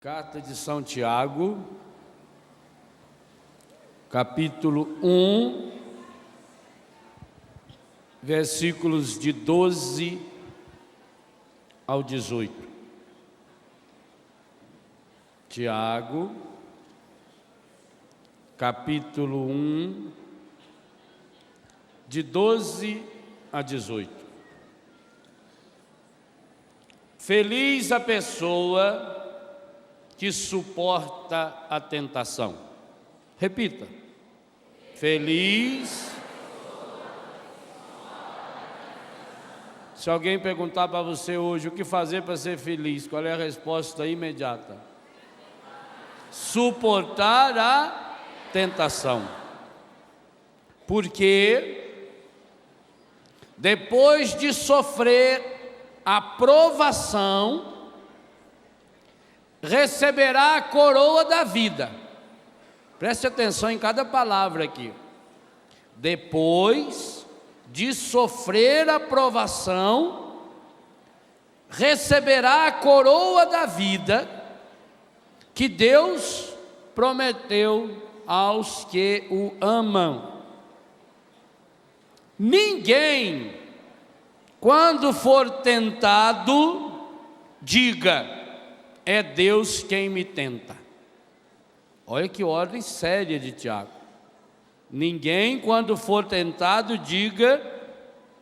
Carta de São Tiago, capítulo 1, versículos de 12 ao 18. Tiago, capítulo 1, de 12 a 18. Feliz a pessoa que suporta a tentação. Repita. Feliz. Se alguém perguntar para você hoje o que fazer para ser feliz, qual é a resposta imediata? Suportar a tentação. Porque depois de sofrer a provação, receberá a coroa da vida. Preste atenção em cada palavra aqui. Depois de sofrer a provação, receberá a coroa da vida que Deus prometeu aos que o amam. Ninguém, quando for tentado, diga: é Deus quem me tenta. Olha que ordem séria de Tiago. Ninguém, quando for tentado, diga: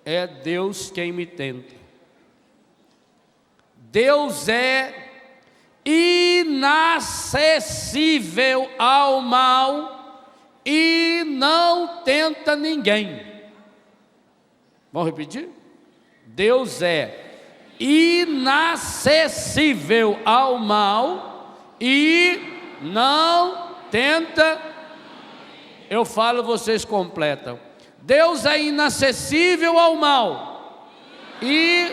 é Deus quem me tenta. Deus é inacessível ao mal e não tenta ninguém. Vamos repetir? Deus é inacessível ao mal e não tenta. Eu falo, vocês completam. Deus é inacessível ao mal e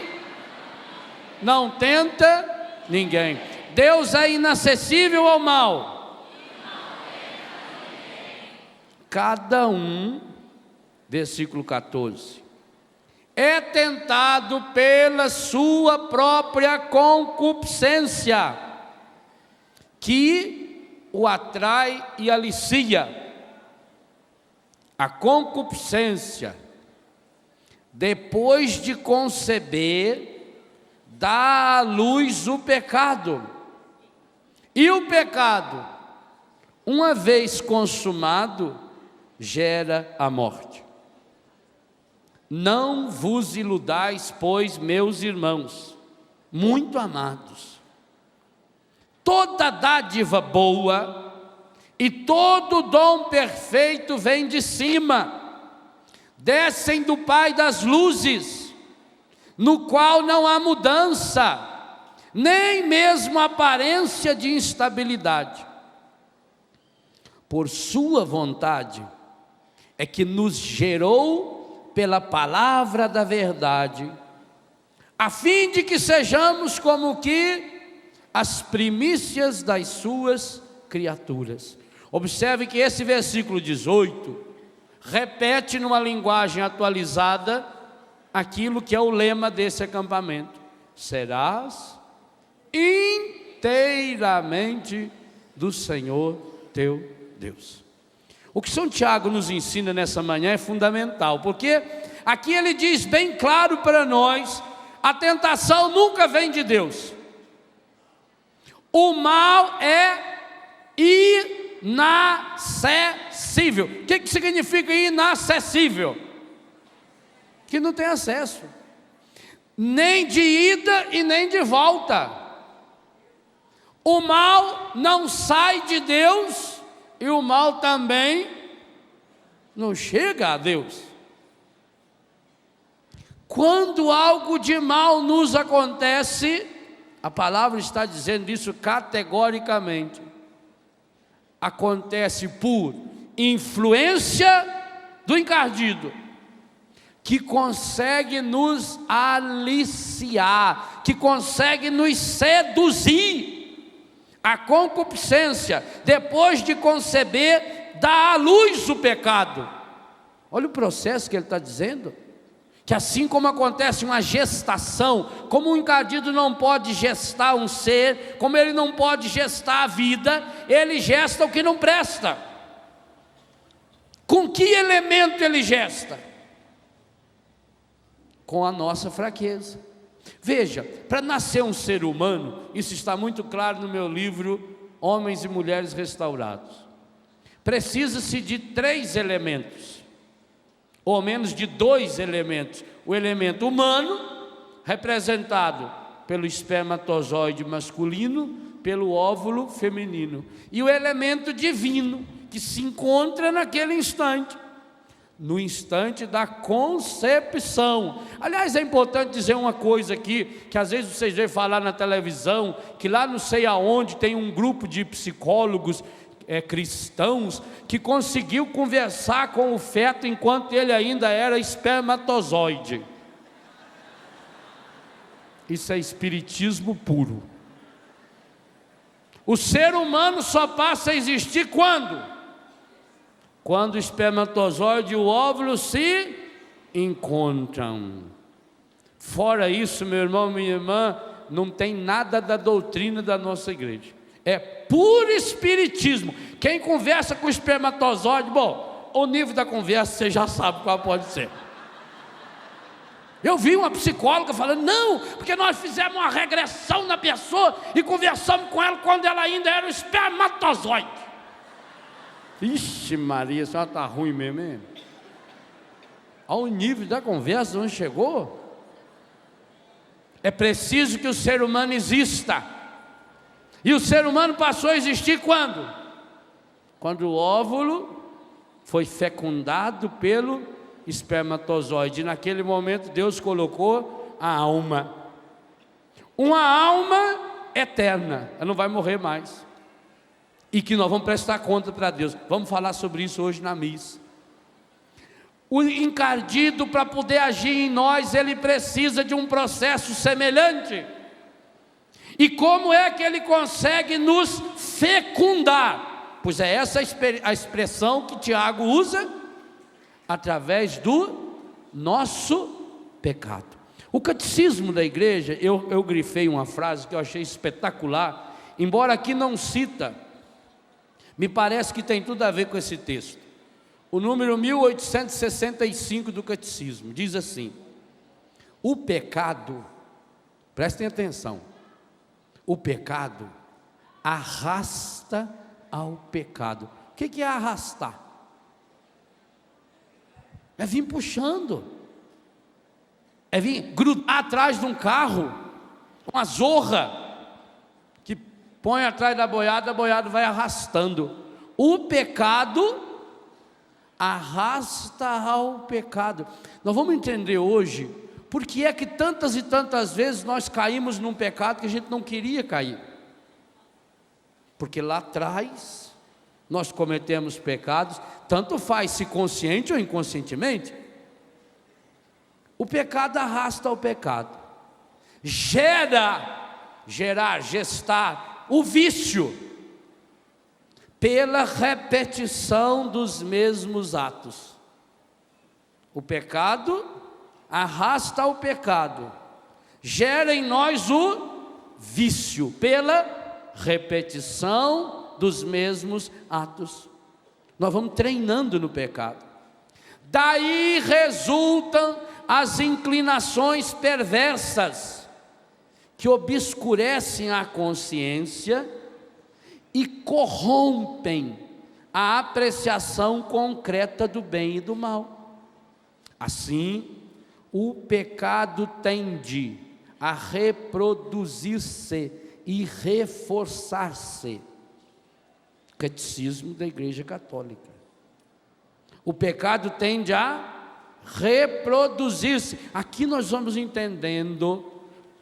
não tenta ninguém. Deus é inacessível ao mal. Cada um, versículo 14, é tentado pela sua própria concupiscência, que o atrai e alicia. A concupiscência, depois de conceber, dá à luz o pecado. E o pecado, uma vez consumado, gera a morte. Não vos iludais, pois, meus irmãos, muito amados, toda dádiva boa e todo dom perfeito vem de cima, descem do Pai das luzes, no qual não há mudança, nem mesmo aparência de instabilidade. Por sua vontade é que nos gerou pela palavra da verdade, a fim de que sejamos como que as primícias das suas criaturas. Observe que esse versículo 18 repete numa linguagem atualizada aquilo que é o lema desse acampamento: serás inteiramente do Senhor teu Deus. O que São Tiago nos ensina nessa manhã é fundamental, porque aqui ele diz bem claro para nós: a tentação nunca vem de Deus. O mal é inacessível. O que significa inacessível? Que não tem acesso, nem de ida e nem de volta. O mal não sai de Deus e o mal também não chega a Deus. Quando algo de mal nos acontece, a palavra está dizendo isso categoricamente, acontece por influência do encardido, que consegue nos aliciar, que consegue nos seduzir. A concupiscência, depois de conceber, dá à luz o pecado. Olha o processo que ele está dizendo. que assim como acontece uma gestação, como um encardido não pode gestar um ser, como ele não pode gestar a vida, ele gesta o que não presta. Com que elemento ele gesta? Com a nossa fraqueza. Veja, para nascer um ser humano, isso está muito claro no meu livro Homens e Mulheres Restaurados, precisa-se de 3 elementos, ou menos de 2 elementos: o elemento humano, representado pelo espermatozoide masculino, pelo óvulo feminino, e o elemento divino, que se encontra naquele instante, no instante da concepção. Aliás, é importante dizer uma coisa aqui, que às vezes vocês veem falar na televisão, que lá não sei aonde tem um grupo de psicólogos cristãos, que conseguiu conversar com o feto enquanto ele ainda era espermatozoide. Isso é espiritismo puro. O ser humano só passa a existir quando? Quando o espermatozoide e o óvulo se encontram. Fora isso, meu irmão, minha irmã, não tem nada da doutrina da nossa igreja. É puro espiritismo. Quem conversa com o espermatozoide, bom, o nível da conversa você já sabe qual pode ser. Eu vi uma psicóloga falando, não, porque nós fizemos uma regressão na pessoa e conversamos com ela quando ela ainda era um espermatozoide. Ixi Maria, a senhora está ruim mesmo, hein? Ao nível da conversa onde chegou. É preciso que o ser humano exista. E o ser humano passou a existir quando? Quando o óvulo foi fecundado pelo espermatozoide. E naquele momento Deus colocou a alma. Uma alma eterna, ela não vai morrer mais. E que nós vamos prestar conta para Deus. Vamos falar sobre isso hoje na missa. O encardido, para poder agir em nós, ele precisa de um processo semelhante. E como é que ele consegue nos fecundar? Pois é essa a expressão que Tiago usa, através do nosso pecado. O catecismo da igreja, eu grifei uma frase que eu achei espetacular, embora aqui não cita, me parece que tem tudo a ver com esse texto. O número 1865 do catecismo diz assim: o pecado, prestem atenção, o pecado arrasta ao pecado. O que é arrastar? É vir puxando, é vir grudar atrás de um carro, uma zorra, que põe atrás da boiada, a boiada vai arrastando. O pecado arrasta ao pecado. Nós vamos entender hoje por que é que tantas e tantas vezes nós caímos num pecado que a gente não queria cair. Porque lá atrás nós cometemos pecados, tanto faz se consciente ou inconscientemente. O pecado arrasta ao pecado, gestar o vício pela repetição dos mesmos atos. O pecado arrasta ao pecado, gera em nós o vício pela repetição dos mesmos atos. Nós vamos treinando no pecado. Daí resultam as inclinações perversas que obscurecem a consciência e corrompem a apreciação concreta do bem e do mal. Assim, o pecado tende a reproduzir-se e reforçar-se. Catecismo da Igreja Católica. O pecado tende a reproduzir-se. Aqui nós vamos entendendo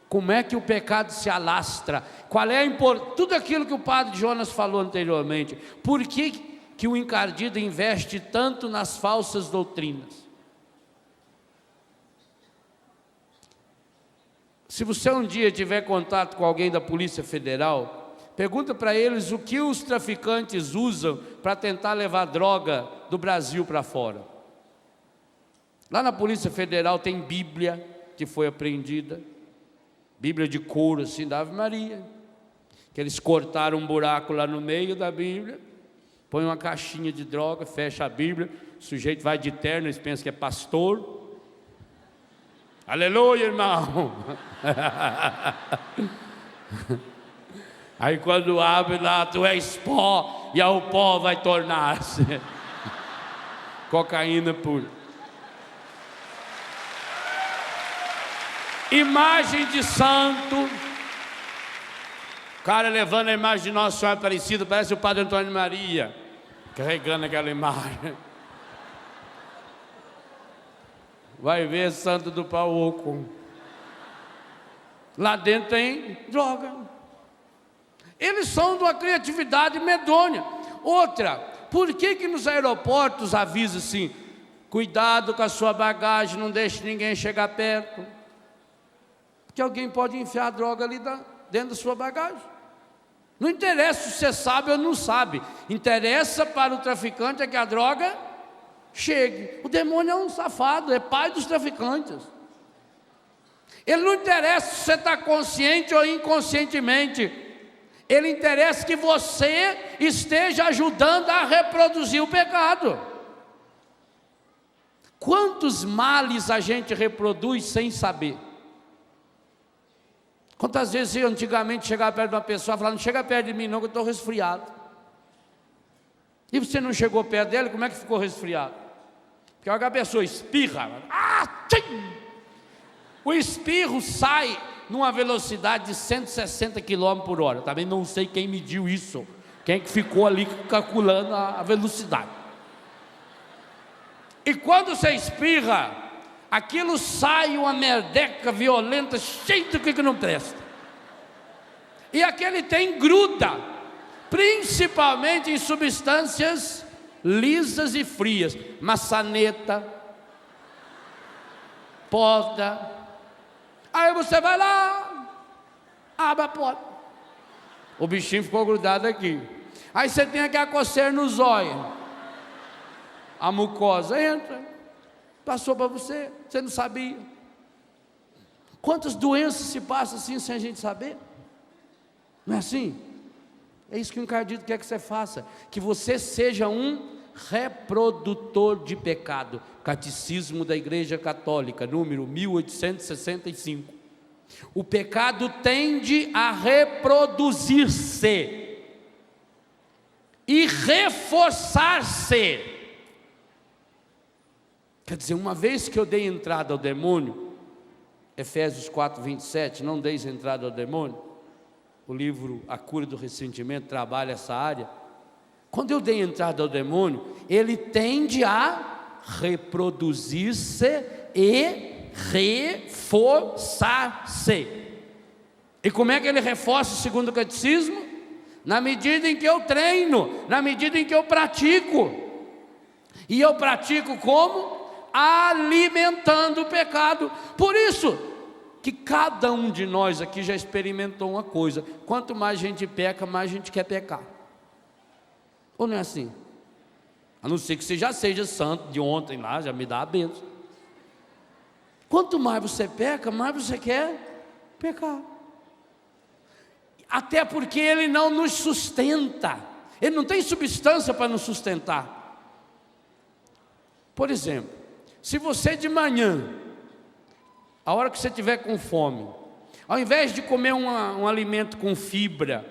como é que o pecado se alastra, qual é a importância, tudo aquilo que o padre Jonas falou anteriormente. Por que o encardido investe tanto nas falsas doutrinas? Se você um dia tiver contato com alguém da Polícia Federal, pergunta para eles o que os traficantes usam para tentar levar droga do Brasil para fora. Lá na Polícia Federal tem Bíblia que foi apreendida, Bíblia de couro assim da Ave Maria, que eles cortaram um buraco lá no meio da Bíblia, põe uma caixinha de droga, fecha a Bíblia, o sujeito vai de terno, eles pensam que é pastor. Aleluia, irmão. Aí quando abre lá, tu és pó, e ao pó vai tornar-se cocaína pura. Imagem de santo. O cara levando a imagem de Nossa Senhora Aparecida, parece o Padre Antônio Maria, carregando aquela imagem. Vai ver santo do pau oco. Lá dentro tem droga. Eles são de uma criatividade medonha. Outra, por que nos aeroportos avisa assim: cuidado com a sua bagagem, não deixe ninguém chegar perto? Porque alguém pode enfiar a droga ali dentro da sua bagagem. Não interessa se você sabe ou não sabe, interessa para o traficante é que a droga chegue. O demônio é um safado, é pai dos traficantes. Ele não interessa se você está consciente ou inconscientemente, ele interessa que você esteja ajudando a reproduzir o pecado. Quantos males a gente reproduz sem saber? Quantas vezes eu antigamente chegava perto de uma pessoa e falava: não chega perto de mim não, que eu estou resfriado. E você não chegou perto dela, como é que ficou resfriado? Porque a pessoa espirra, o espirro sai numa velocidade de 160 km por hora. Também não sei quem mediu isso, quem que ficou ali calculando a velocidade. E quando você espirra, aquilo sai uma merdeca violenta, cheia do que não presta. E aquele tem gruda, principalmente em substâncias lisas e frias, maçaneta, porta. Aí você vai lá, abre a porta, o bichinho ficou grudado aqui. Aí você tem aquela coceira no zóio, a mucosa entra, passou para você, você não sabia. Quantas doenças se passam assim sem a gente saber? Não é assim? É isso que o encardido quer que você faça, que você seja um reprodutor de pecado. Catecismo da Igreja Católica, número 1865. O pecado tende a reproduzir-se e reforçar-se. Quer dizer, uma vez que eu dei entrada ao demônio, Efésios 4, 27, não deis entrada ao demônio, o livro A Cura do Ressentimento trabalha essa área. Quando eu dei entrada ao demônio, ele tende a reproduzir-se e reforçar-se. E como é que ele reforça segundo o catecismo? Na medida em que eu treino, na medida em que eu pratico. E eu pratico como? Alimentando o pecado. Por isso que cada um de nós aqui já experimentou uma coisa: quanto mais a gente peca, mais a gente quer pecar. Ou não é assim? A não ser que você já seja santo de ontem lá, já me dá a bênção. Quanto mais você peca, mais você quer pecar. Até porque ele não nos sustenta, ele não tem substância para nos sustentar. Por exemplo, se você de manhã, a hora que você estiver com fome, ao invés de comer um alimento com fibra,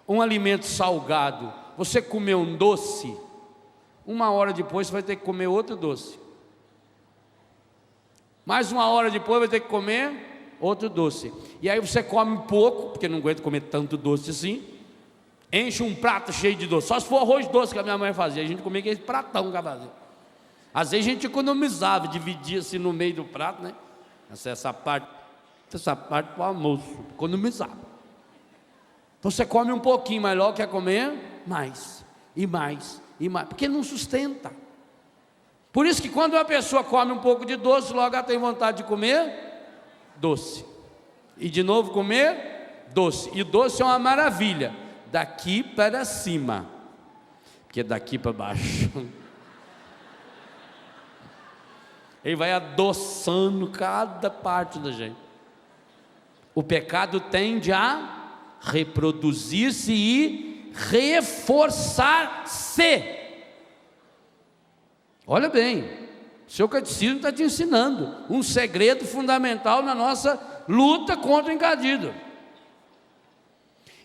um alimento salgado, você comer um doce, uma hora depois você vai ter que comer outro doce. Mais uma hora depois vai ter que comer outro doce. E aí você come pouco, porque não aguenta comer tanto doce assim, enche um prato cheio de doce. Só se for arroz doce que a minha mãe fazia, a gente comia aquele pratão que ela fazia. Às vezes a gente economizava, dividia assim no meio do prato, né? Essa parte para o almoço, economizava. Então você come um pouquinho, mas logo quer comer mais, e mais, e mais, porque não sustenta. Por isso que quando uma pessoa come um pouco de doce, logo ela tem vontade de comer doce. E de novo comer doce. E doce é uma maravilha, daqui para cima, porque daqui para baixo Ele vai adoçando cada parte da gente. O pecado tende a reproduzir-se e reforçar-se. Olha bem, o seu catecismo está te ensinando um segredo fundamental na nossa luta contra o encardido.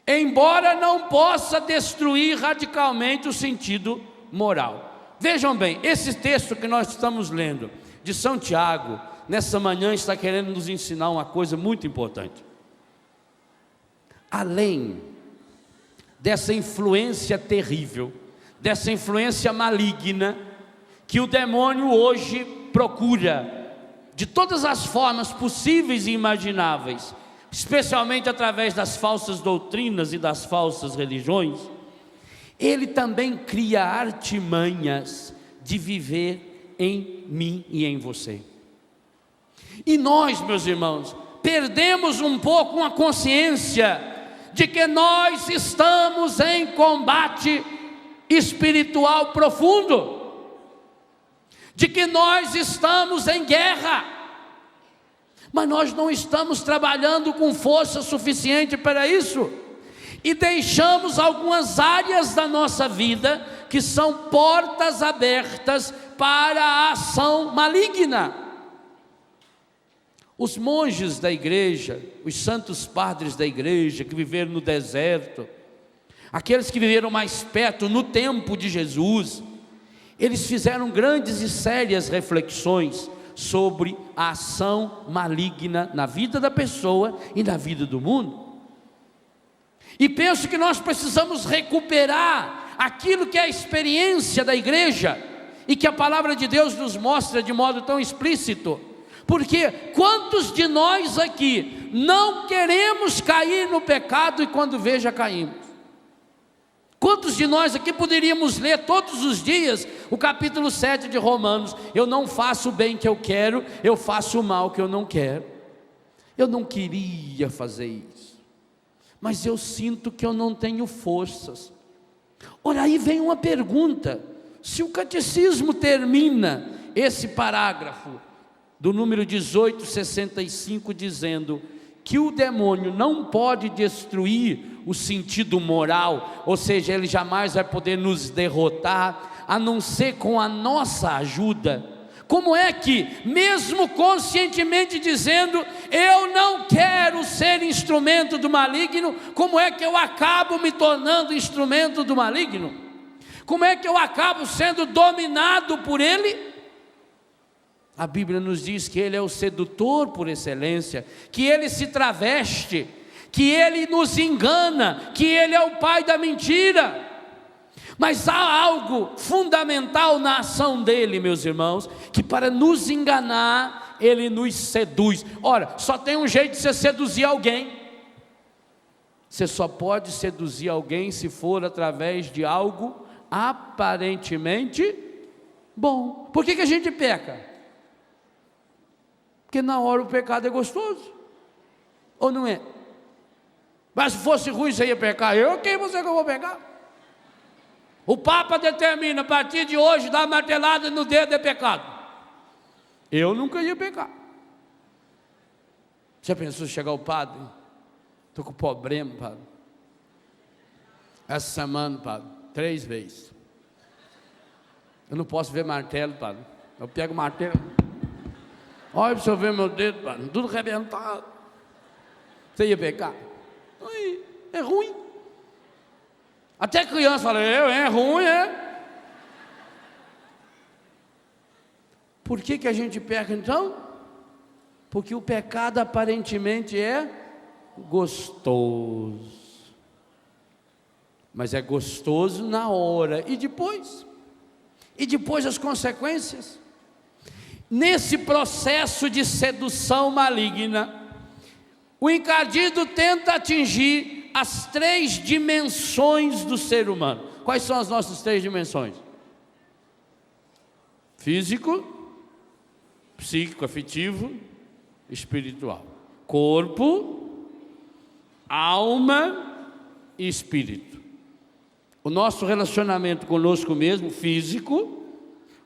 Embora não possa destruir radicalmente o sentido moral. Vejam bem, esse texto que nós estamos lendo, de São Tiago, nessa manhã está querendo nos ensinar uma coisa muito importante. Além dessa influência terrível, dessa influência maligna, que o demônio hoje procura, de todas as formas possíveis e imagináveis, especialmente através das falsas doutrinas e das falsas religiões, ele também cria artimanhas de viver em mim e em você. E nós, meus irmãos, perdemos um pouco a consciência de que nós estamos em combate espiritual profundo, de que nós estamos em guerra, mas nós não estamos trabalhando com força suficiente para isso, e deixamos algumas áreas da nossa vida que são portas abertas para a ação maligna. Os monges da igreja, os santos padres da igreja que viveram no deserto, aqueles que viveram mais perto no tempo de Jesus, eles fizeram grandes e sérias reflexões sobre a ação maligna na vida da pessoa e na vida do mundo. E penso que nós precisamos recuperar aquilo que é a experiência da igreja e que a palavra de Deus nos mostra de modo tão explícito. Porque quantos de nós aqui não queremos cair no pecado e quando vê já caímos? Quantos de nós aqui poderíamos ler todos os dias o capítulo 7 de Romanos? Eu não faço o bem que eu quero, eu faço o mal que eu não quero. Eu não queria fazer isso, mas eu sinto que eu não tenho forças. Ora, aí vem uma pergunta: se o catecismo termina esse parágrafo do número 1865 dizendo que o demônio não pode destruir o sentido moral, ou seja, ele jamais vai poder nos derrotar, a não ser com a nossa ajuda, como é que, mesmo conscientemente dizendo, eu não quero ser instrumento do maligno, como é que eu acabo me tornando instrumento do maligno? Como é que eu acabo sendo dominado por ele? A Bíblia nos diz que ele é o sedutor por excelência, que ele se traveste, que ele nos engana, que ele é o pai da mentira. Mas há algo fundamental na ação dele, meus irmãos, que para nos enganar, ele nos seduz. Ora, só tem um jeito de você seduzir alguém. Você só pode seduzir alguém se for através de algo aparentemente bom. Por que a gente peca? Porque na hora o pecado é gostoso, ou não é? Mas se fosse ruim você ia pecar, quem você que eu vou pecar? O Papa determina, a partir de hoje, dar martelada no dedo é pecado. Eu nunca ia pecar. Já pensou chegar o padre? Estou com problema, padre. Essa semana, padre, 3 vezes. Eu não posso ver martelo, padre. Eu pego o martelo. Olha para o senhor ver meu dedo, padre, tudo arrebentado. Você ia pecar? Aí, é ruim. Até criança fala, é ruim, é. Por que a gente peca então? Porque o pecado aparentemente é gostoso. Mas é gostoso na hora. E depois? E depois as consequências? Nesse processo de sedução maligna, o encardido tenta atingir as 3 dimensões do ser humano. Quais são as nossas 3 dimensões? Físico, psíquico, afetivo, espiritual. Corpo, alma e espírito. O nosso relacionamento conosco mesmo, físico,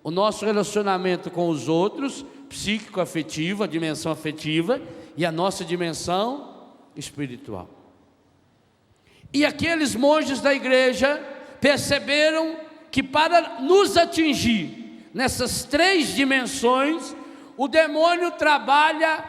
o nosso relacionamento com os outros, psíquico, afetivo, a dimensão afetiva, e a nossa dimensão espiritual. E aqueles monges da igreja perceberam que para nos atingir nessas 3 dimensões, o demônio trabalha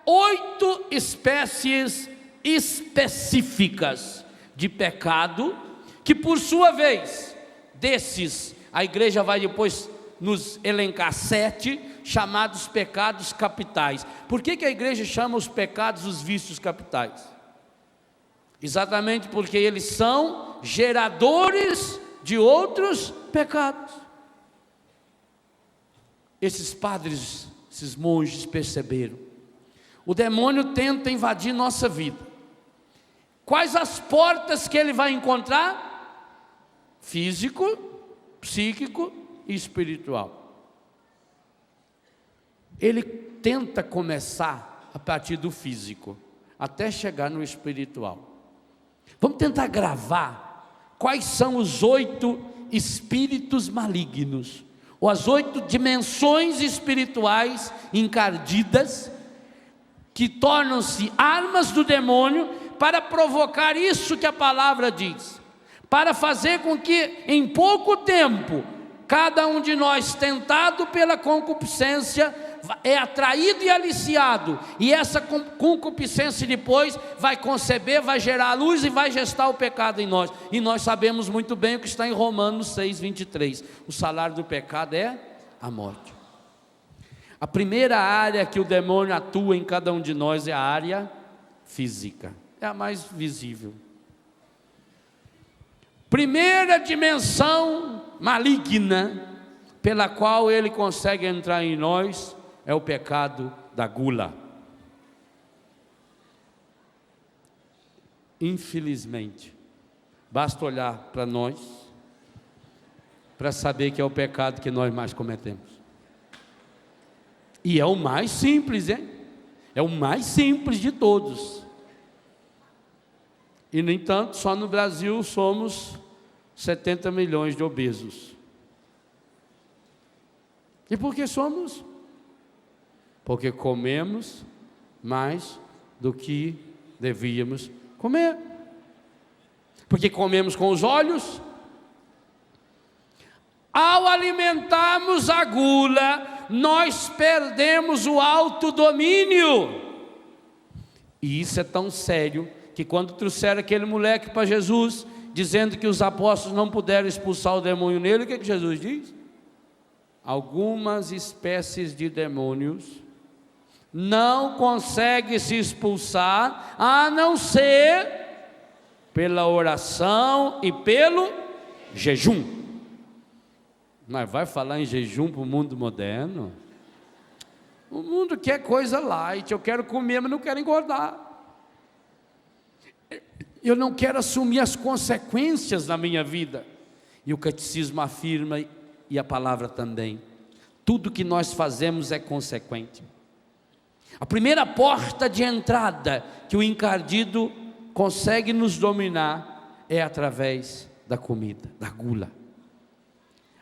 8 espécies específicas de pecado, que por sua vez, desses, a igreja vai depois nos elencar 7, chamados pecados capitais. Por que a igreja chama os pecados os vícios capitais? Exatamente porque eles são geradores de outros pecados. Esses padres, esses monges perceberam. O demônio tenta invadir nossa vida. Quais as portas que ele vai encontrar? Físico, psíquico e espiritual. Ele tenta começar a partir do físico, até chegar no espiritual. Vamos tentar gravar quais são os 8 espíritos malignos, ou as 8 dimensões espirituais encardidas, que tornam-se armas do demônio para provocar isso que a palavra diz, para fazer com que em pouco tempo, cada um de nós, tentado pela concupiscência, é atraído e aliciado, e essa concupiscência depois vai conceber, vai gerar a luz e vai gestar o pecado em nós. E nós sabemos muito bem o que está em Romanos 6:23, o salário do pecado é a morte. A primeira área que o demônio atua em cada um de nós é a área física, é a mais visível. Primeira dimensão maligna pela qual ele consegue entrar em nós é o pecado da gula. Infelizmente, basta olhar para nós para saber que é o pecado que nós mais cometemos. E é o mais simples, hein? É o mais simples de todos. E, no entanto, só no Brasil somos 70 milhões de obesos. E por que somos? Porque comemos mais do que devíamos comer. Porque comemos com os olhos. Ao alimentarmos a gula, nós perdemos o autodomínio. E isso é tão sério que quando trouxeram aquele moleque para Jesus, dizendo que os apóstolos não puderam expulsar o demônio nele, o que Jesus diz? Algumas espécies de demônios não conseguem se expulsar, a não ser pela oração e pelo jejum. Mas vai falar em jejum para o mundo moderno? O mundo quer coisa light, eu quero comer, mas não quero engordar. Eu não quero assumir as consequências da minha vida. E o catecismo afirma, e a palavra também, tudo que nós fazemos é consequente. A primeira porta de entrada que o encardido consegue nos dominar é através da comida, da gula.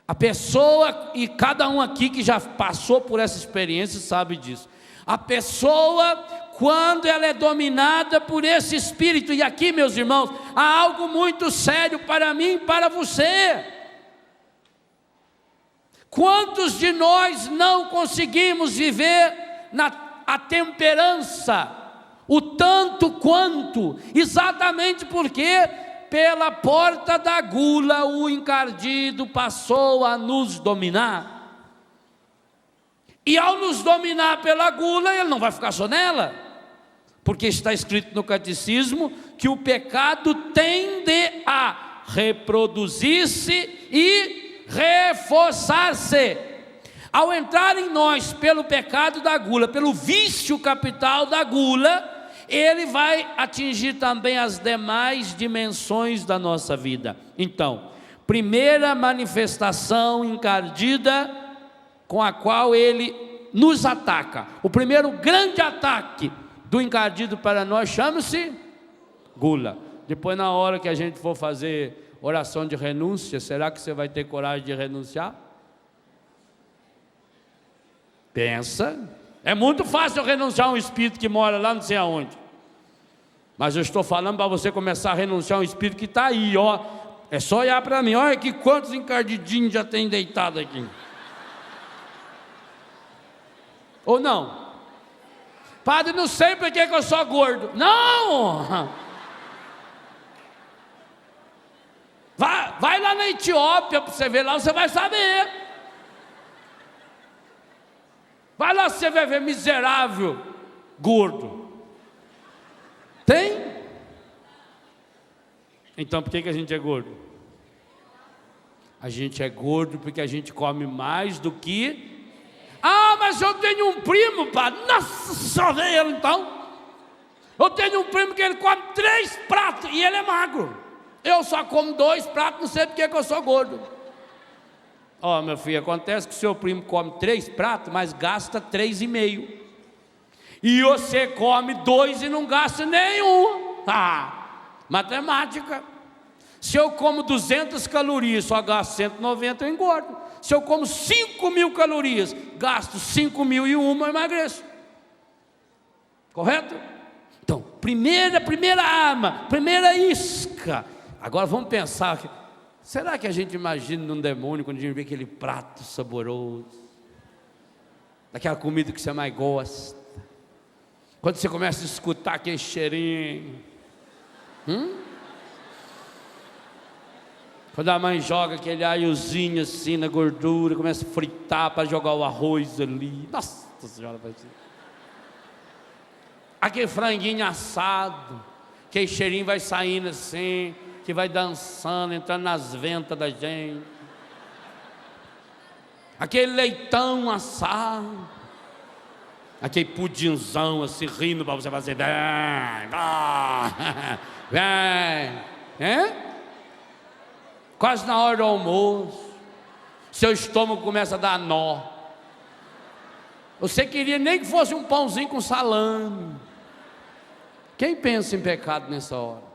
A pessoa, e cada um aqui que já passou por essa experiência sabe disso, a pessoa, quando ela é dominada por esse espírito, e aqui, meus irmãos, há algo muito sério para mim e para você. Quantos de nós não conseguimos viver a temperança, o tanto quanto, exatamente porque pela porta da gula o encardido passou a nos dominar. E ao nos dominar pela gula, ele não vai ficar só nela, porque está escrito no catecismo que o pecado tende a reproduzir-se e reforçar-se. Ao entrar em nós pelo pecado da gula, pelo vício capital da gula, ele vai atingir também as demais dimensões da nossa vida. Então, primeira manifestação encardida com a qual ele nos ataca. O primeiro grande ataque do encardido para nós chama-se gula. Depois, na hora que a gente for fazer oração de renúncia, será que você vai ter coragem de renunciar? Pensa. É muito fácil eu renunciar a um espírito que mora lá não sei aonde. Mas eu estou falando para você começar a renunciar a um espírito que está aí, ó. É só olhar para mim. Olha aqui quantos encardidinhos já tem deitado aqui. Ou não? Padre, não sei por que eu sou gordo. Não! Vai lá na Etiópia para você ver, lá você vai saber. Vai lá, você vai ver miserável, gordo. Tem? Então por que a gente é gordo? A gente é gordo porque a gente come mais do que... Ah, mas eu tenho um primo, padre. Nossa, só vê ele então. Eu tenho um primo que ele come 3 pratos e ele é magro. Eu só como 2 pratos, não sei porque que eu sou gordo. Ó, meu filho, acontece que o seu primo come 3 pratos, mas gasta 3,5. E você come 2 e não gasta nenhum. Matemática. Se eu como 200 calorias, só gasto 190, eu engordo. Se eu como 5.000 calorias, gasto 5.001, eu emagreço. Correto? Então, primeira arma, primeira isca. Agora vamos pensar, será que a gente imagina num demônio quando a gente vê aquele prato saboroso, daquela comida que você mais gosta, quando você começa a escutar aquele cheirinho, quando a mãe joga aquele aiozinho assim na gordura, começa a fritar para jogar o arroz ali, nossa senhora, aquele franguinho assado, aquele cheirinho vai saindo assim, que vai dançando, entrando nas ventas da gente, aquele leitão assado, aquele pudinzão assim, rindo para você fazer, quase na hora do almoço, seu estômago começa a dar nó, você queria nem que fosse um pãozinho com salame. Quem pensa em pecado nessa hora?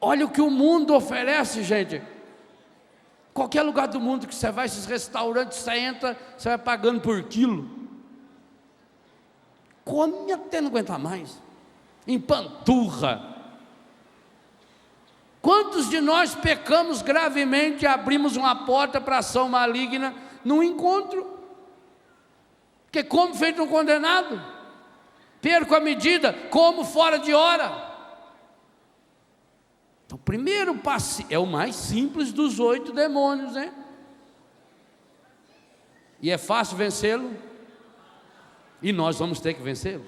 Olha o que o mundo oferece, gente. Qualquer lugar do mundo que você vai, esses restaurantes, você entra, você vai pagando por quilo. Come até não aguentar mais. Empanturra. Quantos de nós pecamos gravemente e abrimos uma porta para ação maligna num encontro? Porque como feito um condenado, perco a medida, como fora de hora. Então, o primeiro passo é o mais simples dos 8 demônios, né? E é fácil vencê-lo? E nós vamos ter que vencê-lo.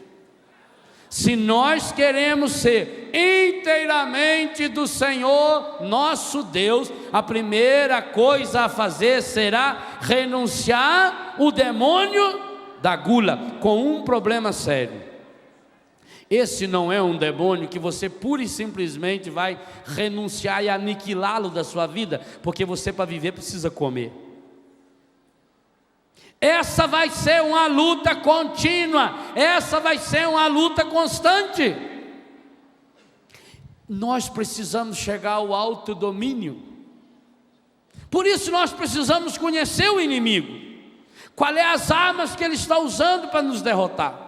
Se nós queremos ser inteiramente do Senhor nosso Deus, a primeira coisa a fazer será renunciar o demônio da gula, com um problema sério. Esse não é um demônio que você pura e simplesmente vai renunciar e aniquilá-lo da sua vida, porque você para viver precisa comer. Essa vai ser uma luta contínua, essa vai ser uma luta constante. Nós precisamos chegar ao autodomínio. Por isso nós precisamos conhecer o inimigo. Quais são as armas que ele está usando para nos derrotar?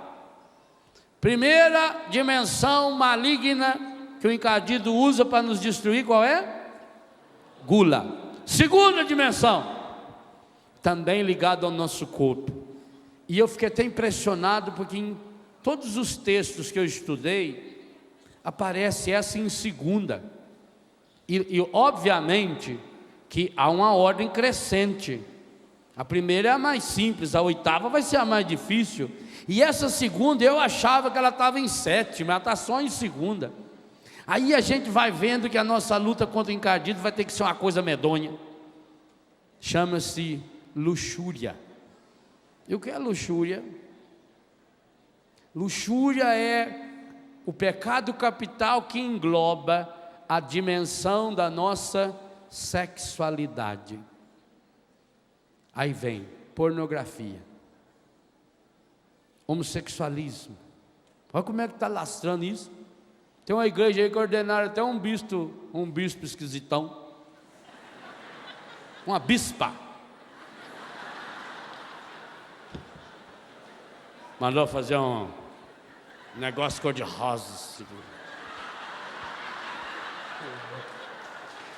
Primeira dimensão maligna que o encardido usa para nos destruir, qual é? Gula. Segunda dimensão, também ligado ao nosso corpo. E eu fiquei até impressionado, porque em todos os textos que eu estudei, aparece essa em segunda. E obviamente que há uma ordem crescente. A primeira é a mais simples, a 8ª vai ser a mais difícil. E essa segunda eu achava que ela estava em 7ª, ela está só em segunda. Aí a gente vai vendo que a nossa luta contra o encardido vai ter que ser uma coisa medonha. Chama-se luxúria. E o que é luxúria? Luxúria é o pecado capital que engloba a dimensão da nossa sexualidade. Aí vem pornografia, homossexualismo. Olha como é que está lastrando isso. Tem uma igreja aí que ordenaram até um bispo esquisitão, uma bispa. Mandou fazer um negócio cor-de-rosa.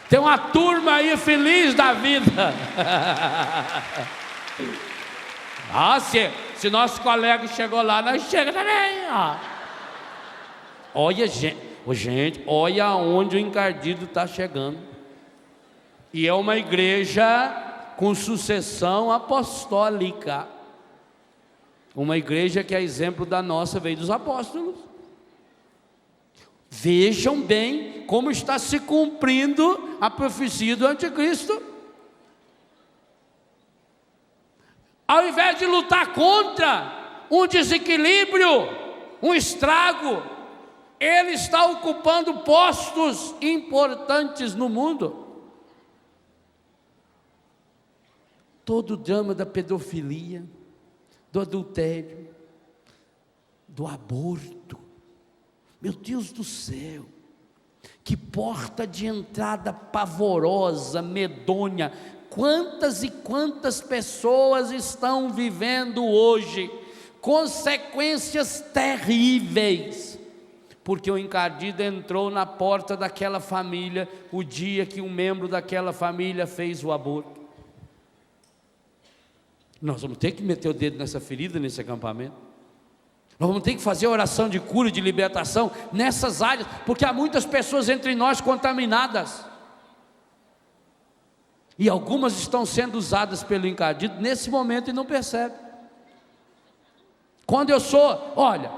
Tem uma turma aí feliz da vida. Se nosso colega chegou lá, nós chegamos também. Olha, gente, olha onde o encardido está chegando. E é uma igreja com sucessão apostólica. Uma igreja que é exemplo da nossa, veio dos apóstolos. Vejam bem como está se cumprindo a profecia do anticristo. Ao invés de lutar contra um desequilíbrio, um estrago, ele está ocupando postos importantes no mundo. Todo o drama da pedofilia, do adultério, do aborto. Meu Deus do céu, que porta de entrada pavorosa, medonha. Quantas e quantas pessoas estão vivendo hoje consequências terríveis, porque o encardido entrou na porta daquela família o dia que um membro daquela família fez o aborto. Nós vamos ter que meter o dedo nessa ferida, nesse acampamento. Nós vamos ter que fazer oração de cura, de libertação nessas áreas, porque há muitas pessoas entre nós contaminadas. E algumas estão sendo usadas pelo encardido nesse momento e não percebem. Quando eu sou, olha,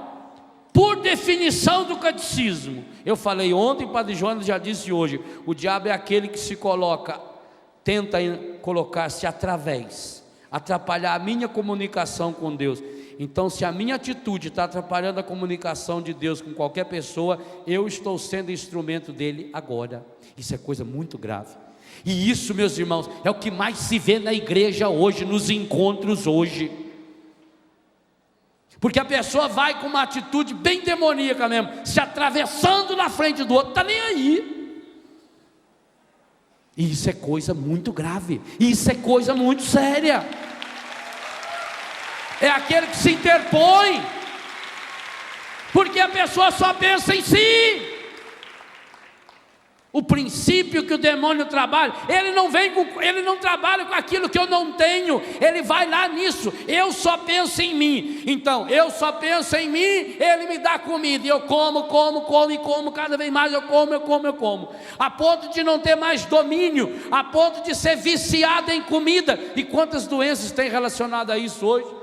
por definição do catecismo, eu falei ontem, Padre Jonas já disse hoje, o diabo é aquele que se coloca, tenta colocar-se através, atrapalhar a minha comunicação com Deus. Então, se a minha atitude está atrapalhando a comunicação de Deus com qualquer pessoa, eu estou sendo instrumento dele agora. Isso é coisa muito grave. E isso, meus irmãos, é o que mais se vê na igreja hoje, nos encontros hoje. Porque a pessoa vai com uma atitude bem demoníaca mesmo, se atravessando na frente do outro, está nem aí. E isso é coisa muito grave, isso é coisa muito séria. É aquele que se interpõe, porque a pessoa só pensa em si. O princípio que o demônio trabalha, ele não trabalha com aquilo que eu não tenho, ele vai lá nisso. Eu só penso em mim, então eu só penso em mim, ele me dá comida, e eu como, cada vez mais eu como, a ponto de não ter mais domínio, a ponto de ser viciado em comida. E quantas doenças tem relacionado a isso hoje?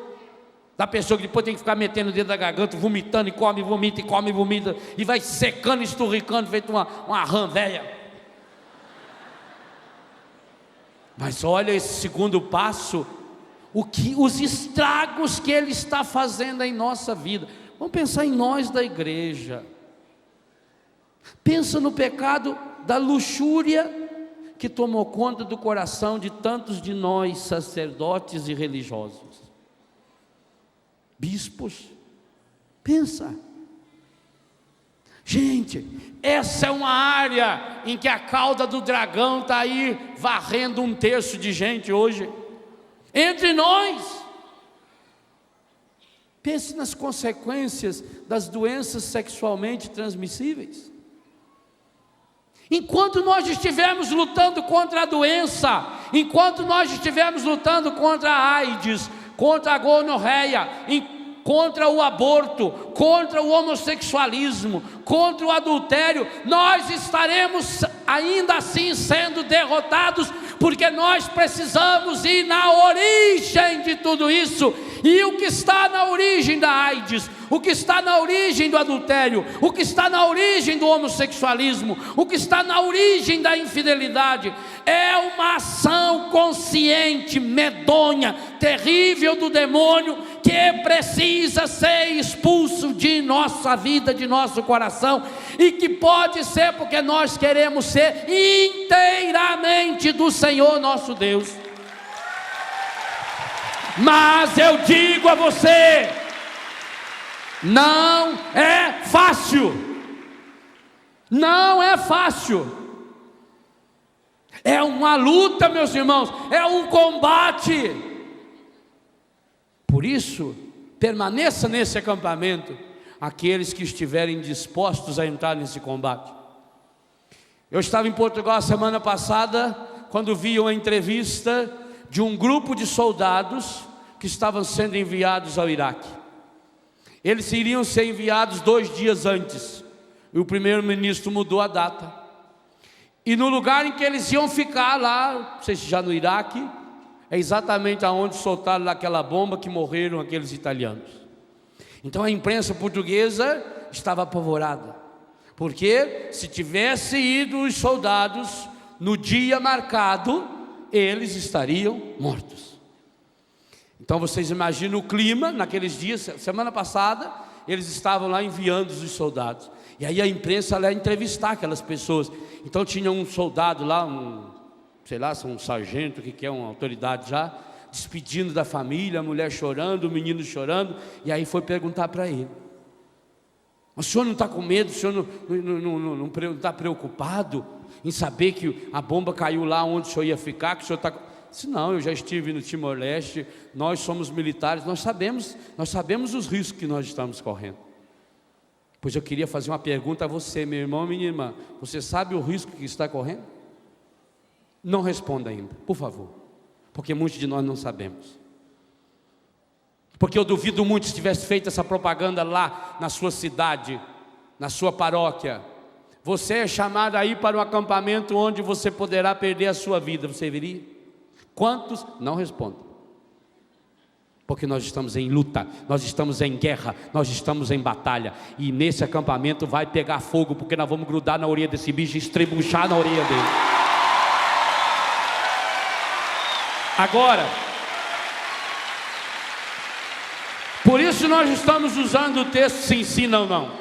Da pessoa que depois tem que ficar metendo o dedo da garganta, vomitando, e come, vomita, e vai secando, esturricando, feito uma rã velha. Mas olha esse segundo passo, os estragos que ele está fazendo em nossa vida. Vamos pensar em nós da igreja. Pensa no pecado da luxúria que tomou conta do coração de tantos de nós, sacerdotes e religiosos. Bispos, pensa. Gente, essa é uma área em que a cauda do dragão está aí varrendo um terço de gente hoje, entre nós. Pense nas consequências das doenças sexualmente transmissíveis. Enquanto nós estivermos lutando contra a doença, enquanto nós estivermos lutando contra a AIDS, contra a gonorreia, contra o aborto, contra o homossexualismo, contra o adultério, nós estaremos ainda assim sendo derrotados, porque nós precisamos ir na origem de tudo isso. E o que está na origem da AIDS, o que está na origem do adultério, o que está na origem do homossexualismo, o que está na origem da infidelidade, é uma ação consciente, medonha, terrível do demônio, que precisa ser expulso de nossa vida, de nosso coração, e que pode ser porque nós queremos ser inteiramente do Senhor nosso Deus. Mas eu digo a você, não é fácil, não é fácil, é uma luta, meus irmãos, é um combate. Por isso, permaneça nesse acampamento aqueles que estiverem dispostos a entrar nesse combate. Eu estava em Portugal a semana passada, quando vi uma entrevista de um grupo de soldados que estavam sendo enviados ao Iraque. Eles iriam ser enviados 2 dias antes, e o primeiro-ministro mudou a data. E no lugar em que eles iam ficar lá, não sei se já no Iraque, é exatamente aonde soltaram aquela bomba que morreram aqueles italianos. Então a imprensa portuguesa estava apavorada, porque se tivesse ido os soldados no dia marcado, eles estariam mortos. Então vocês imaginam o clima naqueles dias. Semana passada eles estavam lá enviando os soldados, e aí a imprensa ia entrevistar aquelas pessoas. Então tinha um soldado lá, sei lá, um sargento, que é uma autoridade já, despedindo da família, a mulher chorando, o menino chorando, e aí foi perguntar para ele: o senhor não está com medo, o senhor não está preocupado em saber que a bomba caiu lá onde o senhor ia ficar, que o senhor está... Disse: não, eu já estive no Timor-Leste, nós somos militares, nós sabemos os riscos que nós estamos correndo. Pois eu queria fazer uma pergunta a você, meu irmão e minha irmã: você sabe o risco que está correndo? Não responda ainda, por favor, porque muitos de nós não sabemos. Porque eu duvido muito, se tivesse feito essa propaganda lá na sua cidade, na sua paróquia, você é chamado a ir para um acampamento onde você poderá perder a sua vida, você viria? Quantos? Não respondam, porque nós estamos em luta, nós estamos em guerra, nós estamos em batalha, e nesse acampamento vai pegar fogo, porque nós vamos grudar na orelha desse bicho e estrebuchar na orelha dele. Agora, por isso nós estamos usando o texto se ensina ou não.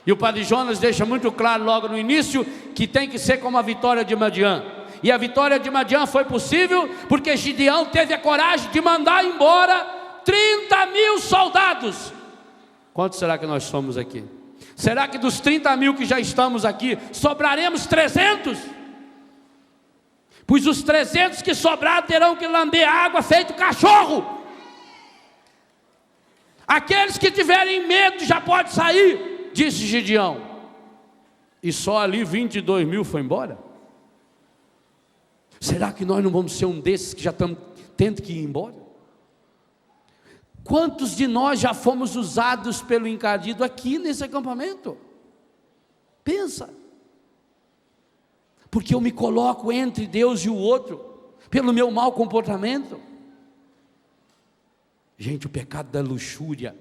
E o padre Jonas deixa muito claro logo no início que tem que ser como a vitória de Madian. E a vitória de Madian foi possível porque Gideão teve a coragem de mandar embora 30.000 soldados. Quantos será que nós somos aqui? Será que dos 30.000 que já estamos aqui, sobraremos 300? Pois os 300 que sobraram terão que lamber água feito cachorro. Aqueles que tiverem medo já podem sair, disse Gideão. E só ali 22.000 foi embora? Será que nós não vamos ser um desses que já estamos tendo que ir embora? Quantos de nós já fomos usados pelo encardido aqui nesse acampamento? Pensa. Porque eu me coloco entre Deus e o outro, pelo meu mau comportamento. Gente, o pecado da luxúria.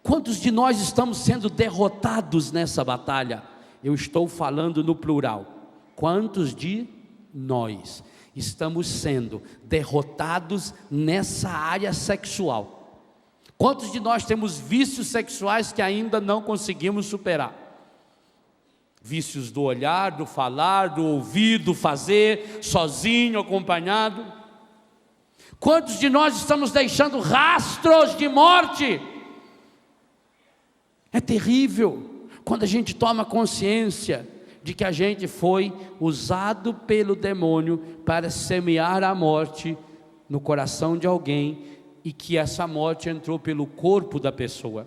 Quantos de nós estamos sendo derrotados nessa batalha? Eu estou falando no plural. Quantos de nós estamos sendo derrotados nessa área sexual? Quantos de nós temos vícios sexuais que ainda não conseguimos superar? Vícios do olhar, do falar, do ouvir, do fazer, sozinho, acompanhado. Quantos de nós estamos deixando rastros de morte? É terrível quando a gente toma consciência de que a gente foi usado pelo demônio para semear a morte no coração de alguém, e que essa morte entrou pelo corpo da pessoa,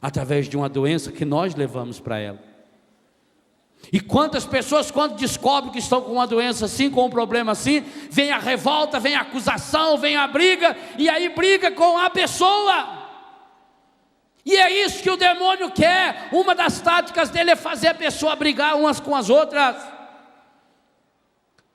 através de uma doença que nós levamos para ela. E quantas pessoas, quando descobrem que estão com uma doença assim, com um problema assim, vem a revolta, vem a acusação, vem a briga, e aí briga com a pessoa. E é isso que o demônio quer. Uma das táticas dele é fazer a pessoa brigar umas com as outras.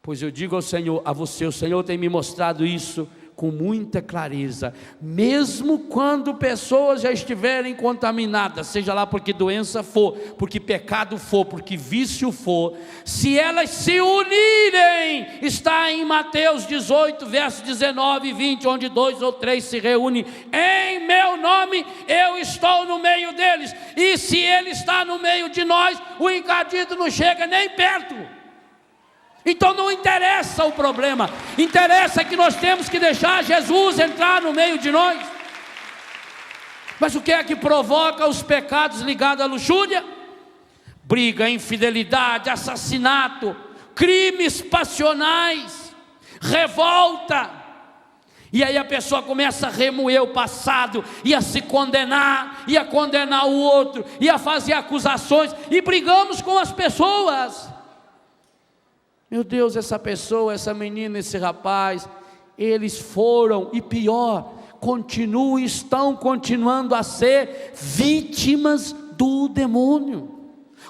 Pois eu digo ao Senhor, a você, o Senhor tem me mostrado isso com muita clareza. Mesmo quando pessoas já estiverem contaminadas, seja lá porque doença for, porque pecado for, porque vício for, se elas se unirem, está em Mateus 18, versos 19 e 20, onde 2 ou 3 se reúnem em meu nome, eu estou no meio deles. E se ele está no meio de nós, o encardido não chega nem perto. Então não interessa o problema, interessa que nós temos que deixar Jesus entrar no meio de nós. Mas o que é que provoca os pecados ligados à luxúria? Briga, infidelidade, assassinato, crimes passionais, revolta. E aí a pessoa começa a remoer o passado, e a se condenar, e a condenar o outro, e a fazer acusações, e brigamos com as pessoas. Meu Deus, essa pessoa, essa menina, esse rapaz, eles foram, e pior, estão continuando a ser vítimas do demônio.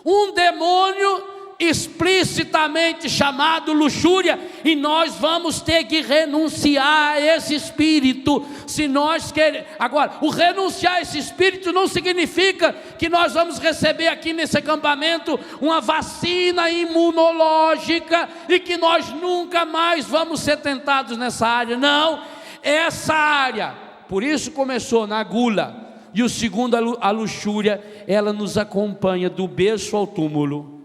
Um demônio explicitamente chamado luxúria, e nós vamos ter que renunciar a esse espírito, se nós queremos. Agora, o renunciar a esse espírito não significa que nós vamos receber aqui nesse acampamento uma vacina imunológica, e que nós nunca mais vamos ser tentados nessa área. Não, essa área, por isso começou na gula, e o segundo, a luxúria, ela nos acompanha do berço ao túmulo.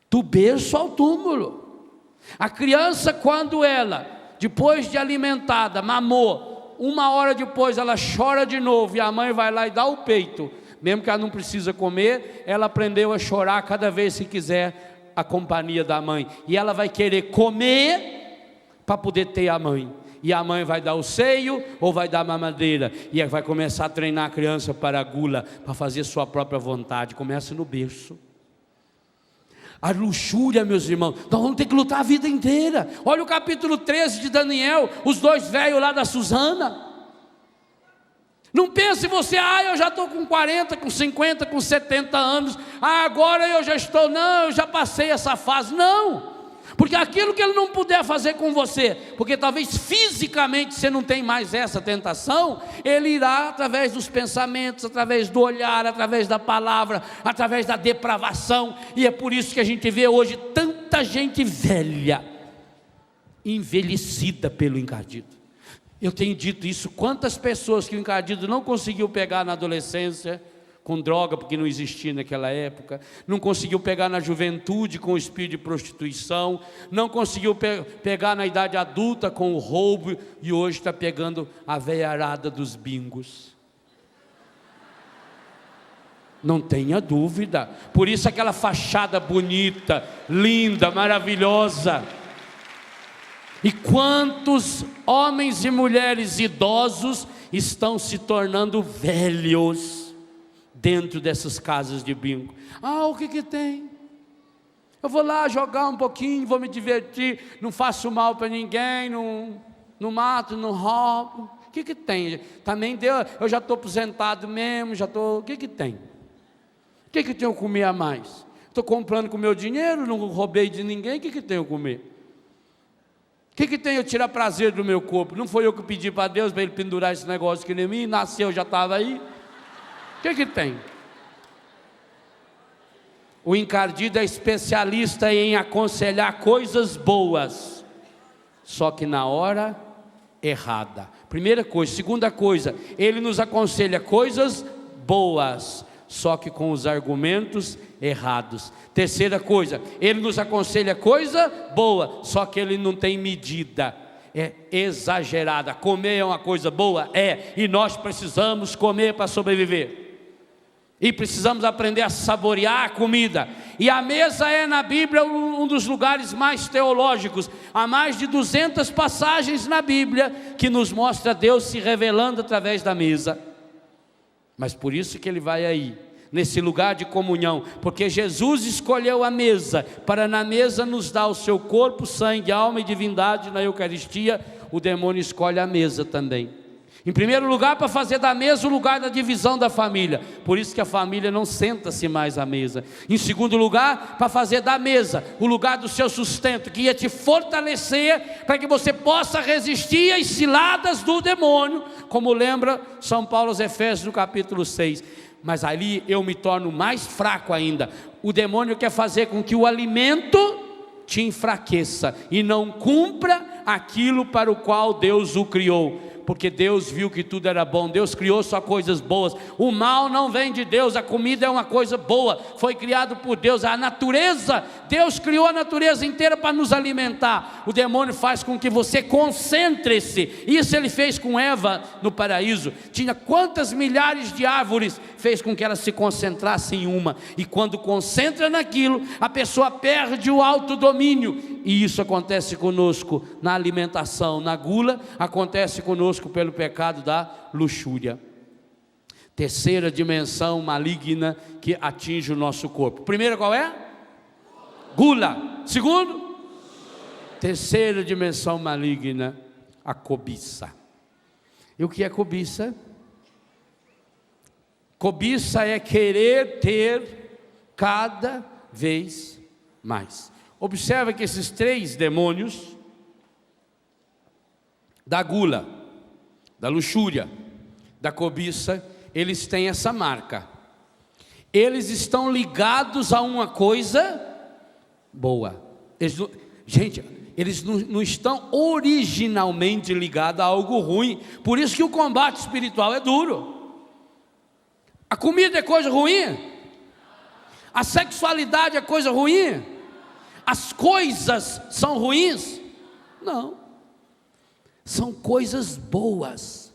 Do berço ao túmulo. A criança, quando ela, depois de alimentada, mamou, 1 hora depois ela chora de novo, e a mãe vai lá e dá o peito, mesmo que ela não precisa comer, ela aprendeu a chorar cada vez que quiser a companhia da mãe, e ela vai querer comer para poder ter a mãe, e a mãe vai dar o seio ou vai dar a mamadeira, e vai começar a treinar a criança para a gula, para fazer sua própria vontade. Começa no berço. A luxúria, meus irmãos, nós vamos ter que lutar a vida inteira. Olha o capítulo 13 de Daniel, os 2 velhos lá da Susana. Não pense você, eu já estou com 40, com 50, com 70 anos, agora eu já estou, não, eu já passei essa fase. Não, porque aquilo que ele não puder fazer com você, porque talvez fisicamente você não tem mais essa tentação, ele irá através dos pensamentos, através do olhar, através da palavra, através da depravação. E é por isso que a gente vê hoje tanta gente velha, envelhecida pelo encardido. Eu tenho dito isso, quantas pessoas que o encardido não conseguiu pegar na adolescência, com droga, porque não existia naquela época, não conseguiu pegar na juventude com o espírito de prostituição, não conseguiu pegar na idade adulta com o roubo, e hoje está pegando a veiarada dos bingos. Não tenha dúvida. Por isso aquela fachada bonita, linda, maravilhosa. E quantos homens e mulheres idosos estão se tornando velhos dentro dessas casas de bingo. O que tem? Eu vou lá jogar um pouquinho, vou me divertir, não faço mal para ninguém, não mato, não roubo. O que tem? Também deu, eu já estou aposentado mesmo, o que tem? O que tenho que comer a mais? Estou comprando com o meu dinheiro, não roubei de ninguém, o que tenho que comer? O que tem eu tirar prazer do meu corpo? Não foi eu que pedi para Deus para Ele pendurar esse negócio que nem mim, nasceu, já estava aí. O que tem? O encardido é especialista em aconselhar coisas boas, só que na hora errada. Primeira coisa. Segunda coisa, ele nos aconselha coisas boas, só que com os argumentos errados. Terceira coisa, ele nos aconselha coisa boa, só que ele não tem medida, é exagerada. Comer é uma coisa boa? E nós precisamos comer para sobreviver. E precisamos aprender a saborear a comida. E a mesa é na Bíblia um dos lugares mais teológicos. Há mais de 200 passagens na Bíblia que nos mostra Deus se revelando através da mesa. Mas por isso que ele vai aí, nesse lugar de comunhão, porque Jesus escolheu a mesa, para na mesa nos dar o seu corpo, sangue, alma e divindade na Eucaristia. O demônio escolhe a mesa também. Em primeiro lugar, para fazer da mesa o lugar da divisão da família. Por isso que a família não senta-se mais à mesa. Em segundo lugar, para fazer da mesa o lugar do seu sustento, que ia te fortalecer, para que você possa resistir às ciladas do demônio, como lembra São Paulo aos Efésios no capítulo 6. Mas ali eu me torno mais fraco ainda. O demônio quer fazer com que o alimento te enfraqueça e não cumpra aquilo para o qual Deus o criou. porque Deus viu que tudo era bom. Deus criou só coisas boas. O mal não vem de Deus, a comida é uma coisa boa, foi criado por Deus. A natureza, Deus criou a natureza inteira para nos alimentar. O demônio faz com que você concentre-se. Isso ele fez com Eva no paraíso. Tinha quantas milhares de árvores, fez com que ela se concentrasse em uma. E quando concentra naquilo, a pessoa perde o autodomínio. E isso acontece conosco na alimentação, na gula, acontece conosco pelo pecado da luxúria. Terceira dimensão maligna que atinge o nosso corpo. Primeira qual é? Gula. Segundo? Terceira dimensão maligna, a cobiça. E o que é cobiça? Cobiça é querer ter cada vez mais. Observa que esses três demônios, da gula, da luxúria, da cobiça, eles têm essa marca. Eles estão ligados a uma coisa boa. Eles não estão originalmente ligados a algo ruim. Por isso que o combate espiritual é duro. A comida é coisa ruim? A sexualidade é coisa ruim? As coisas são ruins? Não. São coisas boas,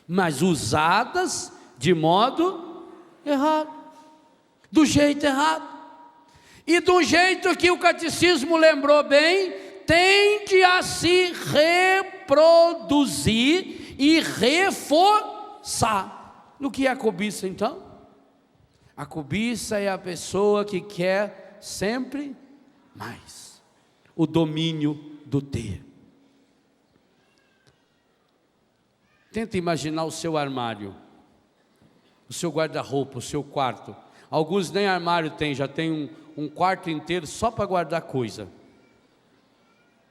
mas usadas de modo errado, do jeito errado. E do jeito que o catecismo lembrou bem, tende a se reproduzir e reforçar. No que é a cobiça então? A cobiça é a pessoa que quer sempre mais, o domínio do ter. Tenta imaginar o seu armário, o seu guarda-roupa, o seu quarto. Alguns nem armário tem, já tem um quarto inteiro só para guardar coisa.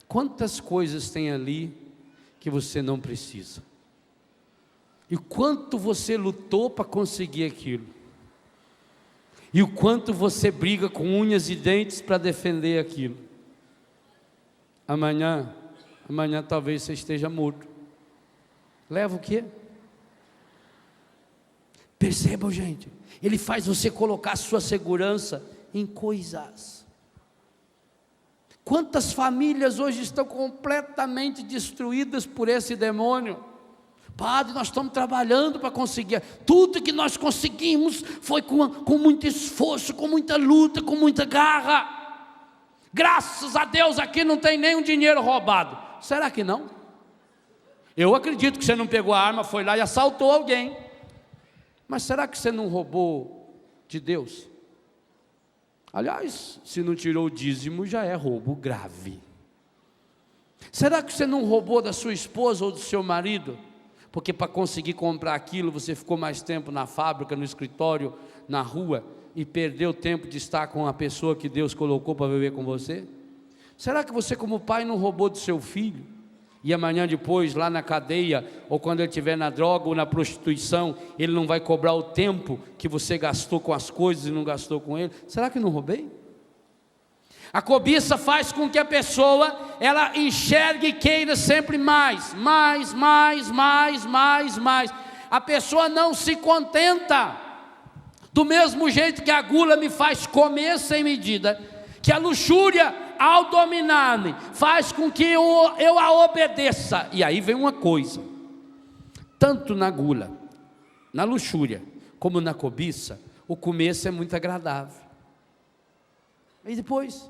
Quantas coisas tem ali que você não precisa? E quanto você lutou para conseguir aquilo? E o quanto você briga com unhas e dentes para defender aquilo? Amanhã talvez você esteja morto. Leva o quê? Percebam, gente, ele faz você colocar a sua segurança em coisas. Quantas famílias hoje estão completamente destruídas por esse demônio? Padre, nós estamos trabalhando para conseguir. Tudo que nós conseguimos foi com muito esforço, com muita luta, com muita garra. Graças a Deus aqui não tem nenhum dinheiro roubado. Será que não? Eu acredito que você não pegou a arma, foi lá e assaltou alguém. Mas será que você não roubou de Deus? Aliás, se não tirou o dízimo, já é roubo grave. Será que você não roubou da sua esposa ou do seu marido? Porque para conseguir comprar aquilo, você ficou mais tempo na fábrica, no escritório, na rua, e perdeu tempo de estar com a pessoa que Deus colocou para viver com você? Será que você, como pai, não roubou do seu filho? E amanhã depois, lá na cadeia, ou quando ele estiver na droga ou na prostituição, ele não vai cobrar o tempo que você gastou com as coisas e não gastou com ele? Será que não roubei? A cobiça faz com que a pessoa, ela enxergue e queira sempre mais. A pessoa não se contenta. Do mesmo jeito que a gula me faz comer sem medida, que a luxúria, ao dominar-me, faz com que eu a obedeça. E aí vem uma coisa, tanto na gula, na luxúria, como na cobiça, o começo é muito agradável. E depois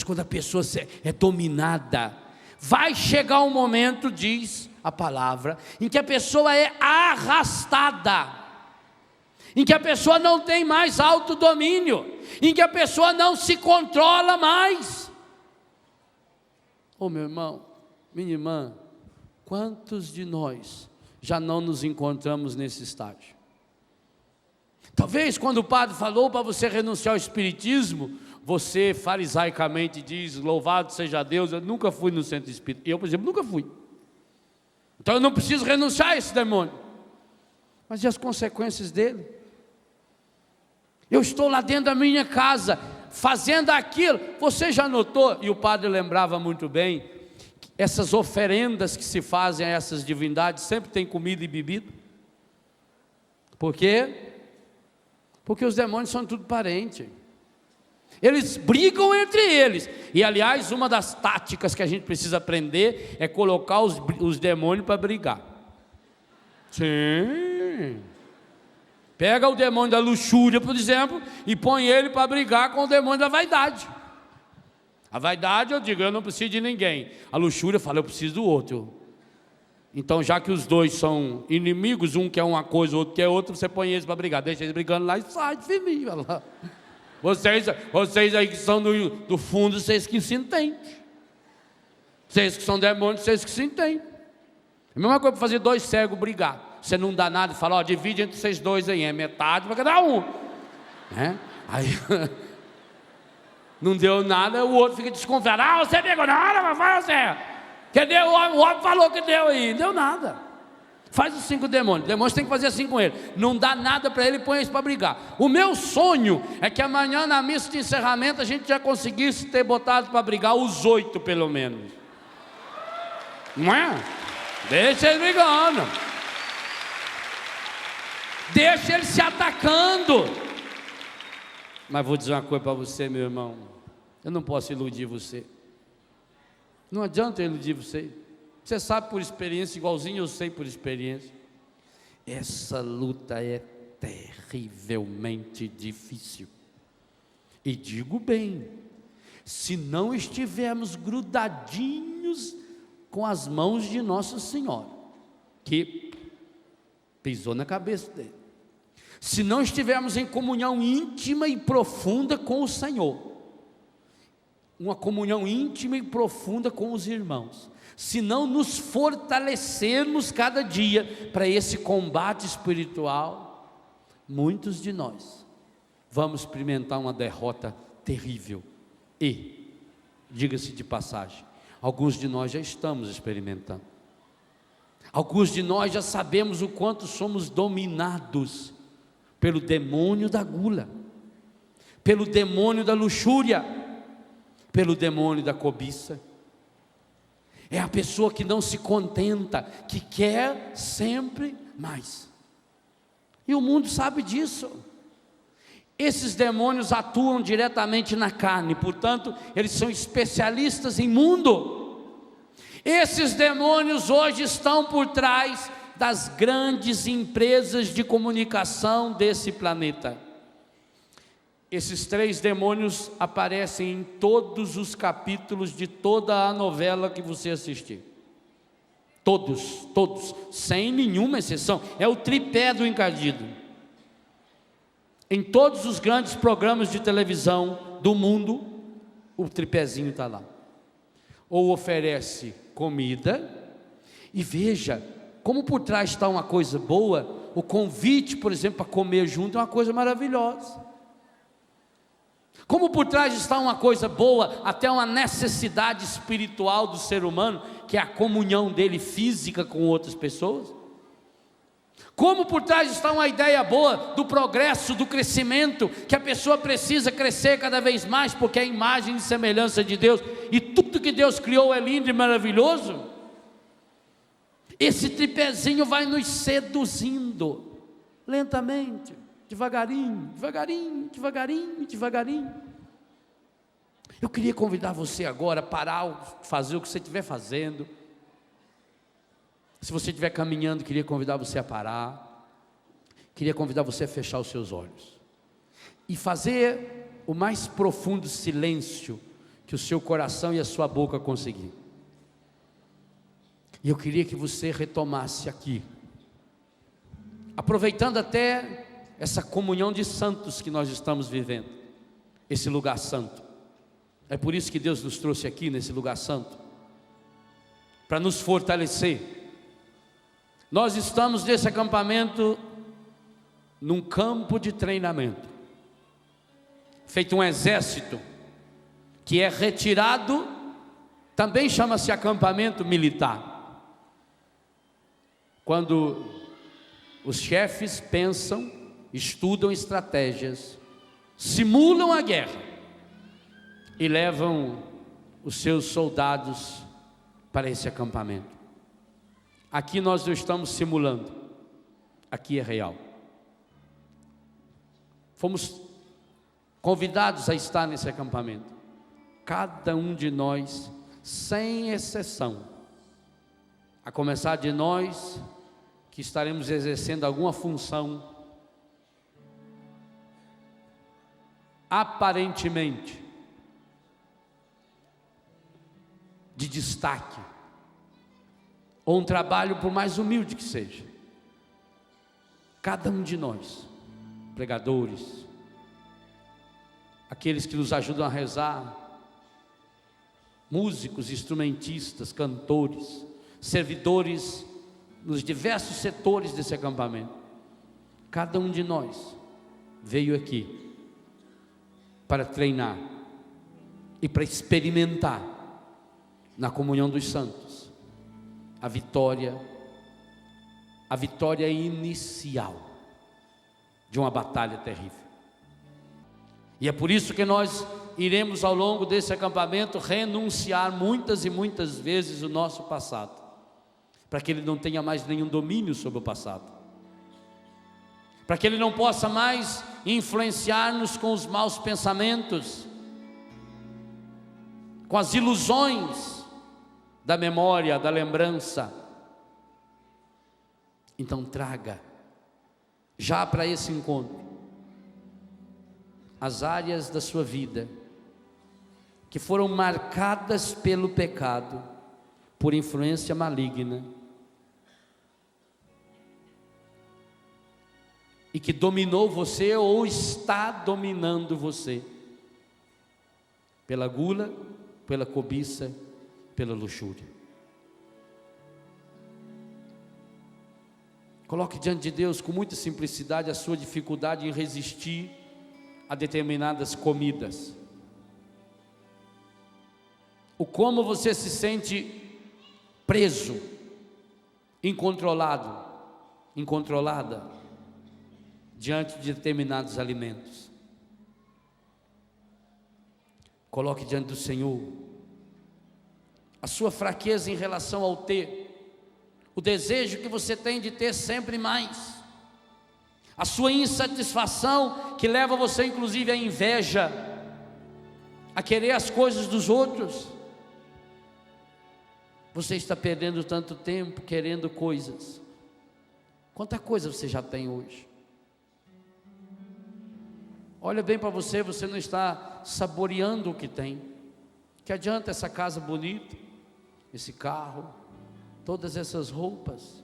quando a pessoa é dominada, vai chegar um momento, diz a palavra, em que a pessoa é arrastada, em que a pessoa não tem mais autodomínio, em que a pessoa não se controla mais. Meu irmão, minha irmã, quantos de nós já não nos encontramos nesse estágio? Talvez quando o padre falou para você renunciar ao espiritismo, você farisaicamente diz, louvado seja Deus, eu nunca fui no centro espírita. Eu, por exemplo, nunca fui. Então eu não preciso renunciar a esse demônio. Mas e as consequências dele? Eu estou lá dentro da minha casa, fazendo aquilo. Você já notou, e o padre lembrava muito bem, essas oferendas que se fazem a essas divindades sempre tem comida e bebida? Por quê? Porque os demônios são tudo parente. Eles brigam entre eles. E aliás, uma das táticas que a gente precisa aprender é colocar os demônios para brigar. Sim. Pega o demônio da luxúria, por exemplo, e põe ele para brigar com o demônio da vaidade. A vaidade, eu digo, eu não preciso de ninguém. A luxúria fala, eu preciso do outro. Então, já que os dois são inimigos, um quer uma coisa, o outro quer outra, você põe eles para brigar. Deixa eles brigando lá e sai de fininho. Lá. Vocês aí que são do fundo, vocês que se entendem. Vocês que são demônios, vocês que se entendem. É a mesma coisa para fazer dois cegos brigar. Você não dá nada e fala, ó, divide entre vocês dois aí, é metade para cada um. Aí não deu nada, o outro fica desconfiado. Ah, você pegou nada, mas vai você. Cadê o homem? O homem falou que deu aí. Não deu nada. Faz os 5 demônios. Demônios tem que fazer assim com ele. Não dá nada para ele, põe eles para brigar. O meu sonho é que amanhã na missa de encerramento a gente já conseguisse ter botado para brigar os 8 pelo menos. Não é? Deixa eles brigando. Deixa eles se atacando. Mas vou dizer uma coisa para você, meu irmão. Eu não posso iludir você. Não adianta eu iludir você. Você sabe por experiência, igualzinho eu sei por experiência. Essa luta é terrivelmente difícil. E digo bem, se não estivermos grudadinhos com as mãos de Nossa Senhora, que pisou na cabeça dele, se não estivermos em comunhão íntima e profunda com o Senhor, uma comunhão íntima e profunda com os irmãos, se não nos fortalecermos cada dia para esse combate espiritual, muitos de nós vamos experimentar uma derrota terrível. E, diga-se de passagem, alguns de nós já estamos experimentando. Alguns de nós já sabemos o quanto somos dominados pelo demônio da gula, pelo demônio da luxúria, pelo demônio da cobiça. É a pessoa que não se contenta, que quer sempre mais. E o mundo sabe disso. Esses demônios atuam diretamente na carne, portanto, eles são especialistas em mundo. Esses demônios hoje estão por trás das grandes empresas de comunicação desse planeta. Esses 3 demônios aparecem em todos os capítulos de toda a novela que você assistir. Todos, sem nenhuma exceção. É o tripé do encardido. Em todos os grandes programas de televisão do mundo, o tripézinho está lá. Ou oferece comida, e veja, como por trás está uma coisa boa, o convite, por exemplo, para comer junto é uma coisa maravilhosa. Como por trás está uma coisa boa, até uma necessidade espiritual do ser humano, que é a comunhão dele física com outras pessoas. Como por trás está uma ideia boa do progresso, do crescimento, que a pessoa precisa crescer cada vez mais, porque é a imagem e semelhança de Deus, e tudo que Deus criou é lindo e maravilhoso. Esse tripézinho vai nos seduzindo, lentamente, devagarinho, devagarinho. Eu queria convidar você agora a parar, fazer o que você estiver fazendo. Se você estiver caminhando, queria convidar você a parar. Queria convidar você a fechar os seus olhos e fazer o mais profundo silêncio que o seu coração e a sua boca conseguir. E eu queria que você retomasse aqui, aproveitando até essa comunhão de santos que nós estamos vivendo, esse lugar santo. É por isso que Deus nos trouxe aqui nesse lugar santo, para nos fortalecer. Nós estamos nesse acampamento, num campo de treinamento, feito um exército, que é retirado, também chama-se acampamento militar. Quando os chefes pensam, estudam estratégias, simulam a guerra, e levam os seus soldados para esse acampamento. Aqui nós não estamos simulando, aqui é real. Fomos convidados a estar nesse acampamento. Cada um de nós, sem exceção, a começar de nós que estaremos exercendo alguma função aparentemente de destaque, ou um trabalho por mais humilde que seja. Cada um de nós, pregadores, aqueles que nos ajudam a rezar, músicos, instrumentistas, cantores, servidores nos diversos setores desse acampamento, cada um de nós veio aqui para treinar e para experimentar na comunhão dos santos a vitória inicial de uma batalha terrível. E é por isso que nós iremos ao longo desse acampamento renunciar muitas e muitas vezes o nosso passado, para que ele não tenha mais nenhum domínio sobre o passado, para que ele não possa mais influenciar-nos com os maus pensamentos, com as ilusões da memória, da lembrança. Então traga já para esse encontro as áreas da sua vida que foram marcadas pelo pecado, por influência maligna, e que dominou você ou está dominando você, pela gula, pela cobiça, pela luxúria. Coloque diante de Deus com muita simplicidade a sua dificuldade em resistir a determinadas comidas, o como você se sente preso, incontrolado, incontrolada diante de determinados alimentos. Coloque diante do Senhor a sua fraqueza em relação ao ter, o desejo que você tem de ter sempre mais, a sua insatisfação que leva você inclusive à inveja, a querer as coisas dos outros. Você está perdendo tanto tempo querendo coisas. Quanta coisa você já tem hoje? Olha bem para você, você não está saboreando o que tem. Que adianta essa casa bonita, esse carro, todas essas roupas?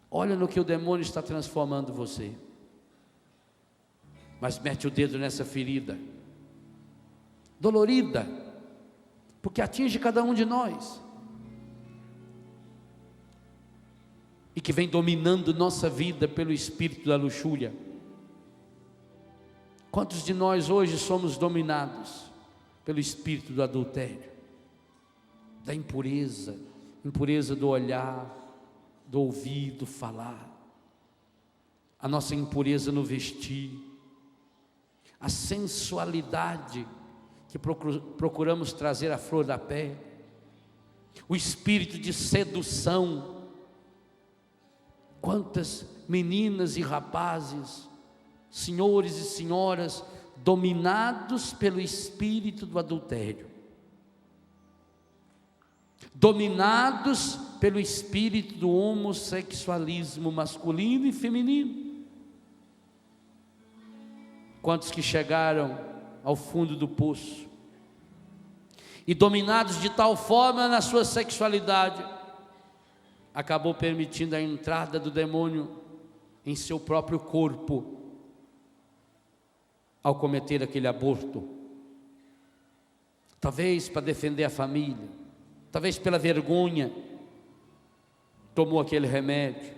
Olha no que o demônio está transformando você. Mas mete o dedo nessa ferida dolorida, porque atinge cada um de nós, e que vem dominando nossa vida pelo espírito da luxúria. Quantos de nós hoje somos dominados pelo espírito do adultério, da impureza, impureza do olhar, do ouvir, do falar, a nossa impureza no vestir, a sensualidade que procuramos trazer à flor da pele, o espírito de sedução. Quantas meninas e rapazes, senhores e senhoras, dominados pelo espírito do adultério, dominados pelo espírito do homossexualismo masculino e feminino. Quantos que chegaram ao fundo do poço e, dominados de tal forma na sua sexualidade, acabou permitindo a entrada do demônio em seu próprio corpo, ao cometer aquele aborto, talvez para defender a família, talvez pela vergonha, tomou aquele remédio,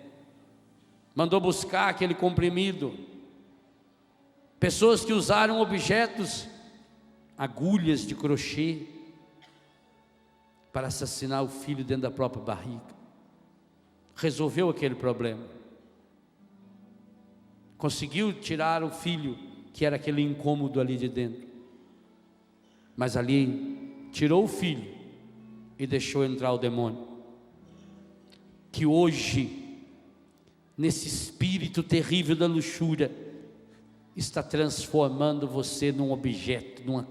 mandou buscar aquele comprimido. Pessoas que usaram objetos, agulhas de crochê, para assassinar o filho dentro da própria barriga. Resolveu aquele problema, conseguiu tirar o filho, que era aquele incômodo ali de dentro, mas ali tirou o filho e deixou entrar o demônio. Que hoje, nesse espírito terrível da luxúria, está transformando você num objeto, numa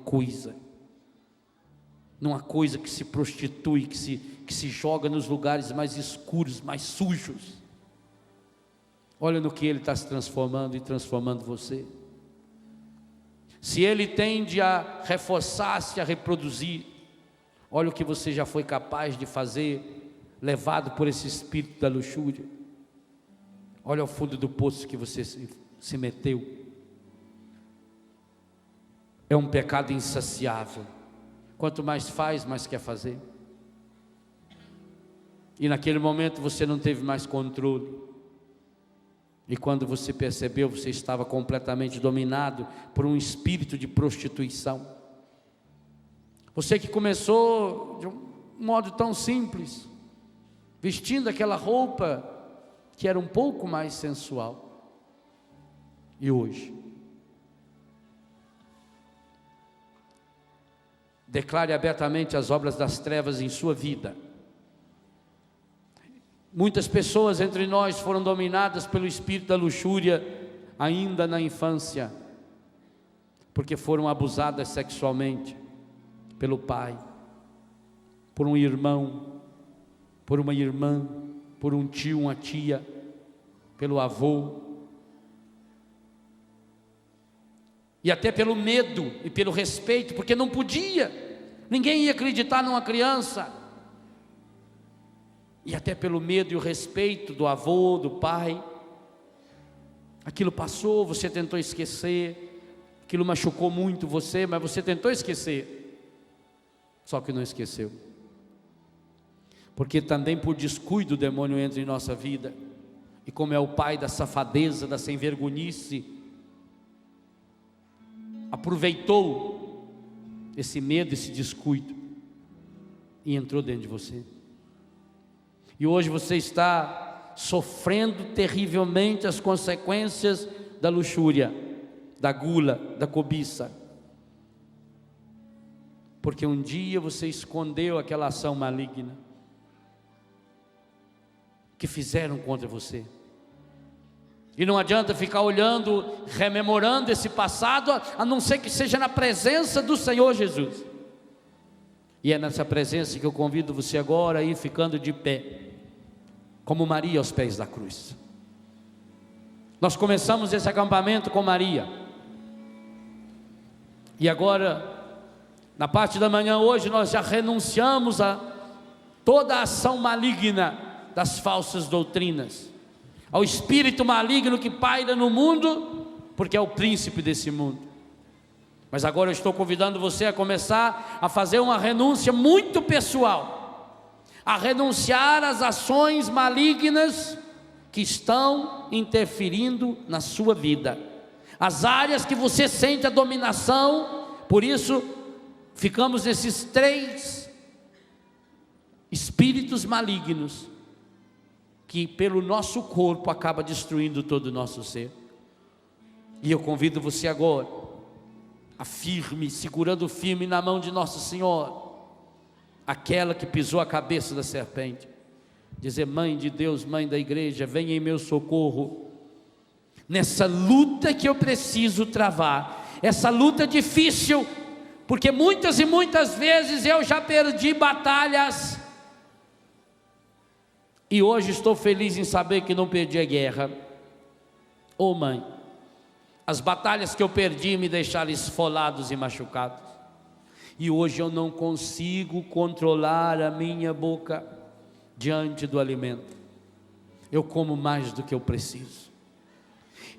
coisa que se prostitui, que se joga nos lugares mais escuros, mais sujos. Olha no que ele está se transformando e transformando você. Se ele tende a reforçar-se, a reproduzir, olha o que você já foi capaz de fazer, levado por esse espírito da luxúria. Olha o fundo do poço que você se meteu. É um pecado insaciável. Quanto mais faz, mais quer fazer. E naquele momento você não teve mais controle. E quando você percebeu, você estava completamente dominado por um espírito de prostituição. Você que começou de um modo tão simples, vestindo aquela roupa que era um pouco mais sensual. E hoje, declare abertamente as obras das trevas em sua vida. Muitas pessoas entre nós foram dominadas pelo espírito da luxúria ainda na infância, porque foram abusadas sexualmente pelo pai, por um irmão, por uma irmã, por um tio, uma tia, pelo avô, e até pelo medo e pelo respeito, porque não podia, ninguém ia acreditar numa criança. E até pelo medo e o respeito do avô, do pai. Aquilo passou, você tentou esquecer, aquilo machucou muito você, mas você tentou esquecer, só que não esqueceu. Porque também por descuido o demônio entra em nossa vida, e como é o pai da safadeza, da sem-vergonhice, aproveitou esse medo, esse descuido, e entrou dentro de você. E hoje você está sofrendo terrivelmente as consequências da luxúria, da gula, da cobiça. Porque um dia você escondeu aquela ação maligna que fizeram contra você. E não adianta ficar olhando, rememorando esse passado, a não ser que seja na presença do Senhor Jesus. E é nessa presença que eu convido você agora a ir ficando de pé, como Maria aos pés da cruz. Nós começamos esse acampamento com Maria, e agora, na parte da manhã hoje, nós já renunciamos a toda a ação maligna das falsas doutrinas, ao espírito maligno que paira no mundo, porque é o príncipe desse mundo. Mas agora eu estou convidando você a começar a fazer uma renúncia muito pessoal, a renunciar às ações malignas que estão interferindo na sua vida, as áreas que você sente a dominação. Por isso ficamos nesses 3 espíritos malignos, que pelo nosso corpo acaba destruindo todo o nosso ser. E eu convido você agora, segurando firme na mão de Nossa Senhora, aquela que pisou a cabeça da serpente, dizer: Mãe de Deus, Mãe da igreja, venha em meu socorro, nessa luta que eu preciso travar, essa luta difícil, porque muitas e muitas vezes eu já perdi batalhas, e hoje estou feliz em saber que não perdi a guerra. Oh Mãe, as batalhas que eu perdi me deixaram esfolados e machucados, e hoje eu não consigo controlar a minha boca diante do alimento. Eu como mais do que eu preciso.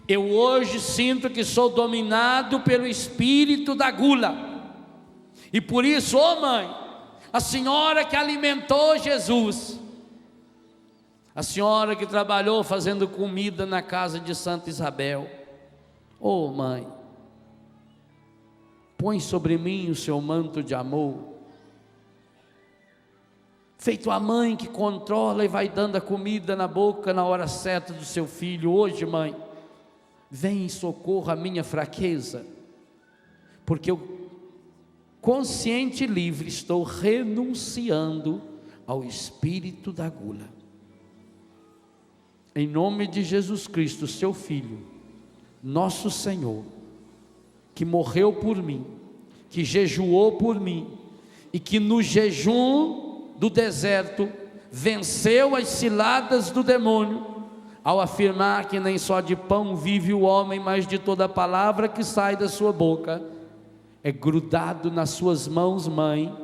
Eu hoje sinto que sou dominado pelo espírito da gula. E por isso, ó Mãe, a senhora que alimentou Jesus, a senhora que trabalhou fazendo comida na casa de Santa Isabel, ó Mãe, põe sobre mim o seu manto de amor, feito a mãe que controla e vai dando a comida na boca na hora certa do seu filho. Hoje, Mãe, vem em socorro à minha fraqueza, porque consciente e livre, estou renunciando ao espírito da gula. Em nome de Jesus Cristo, seu Filho, nosso Senhor, que morreu por mim, que jejuou por mim, e que no jejum do deserto venceu as ciladas do demônio, ao afirmar que nem só de pão vive o homem, mas de toda palavra que sai da sua boca. É grudado nas suas mãos, mãe,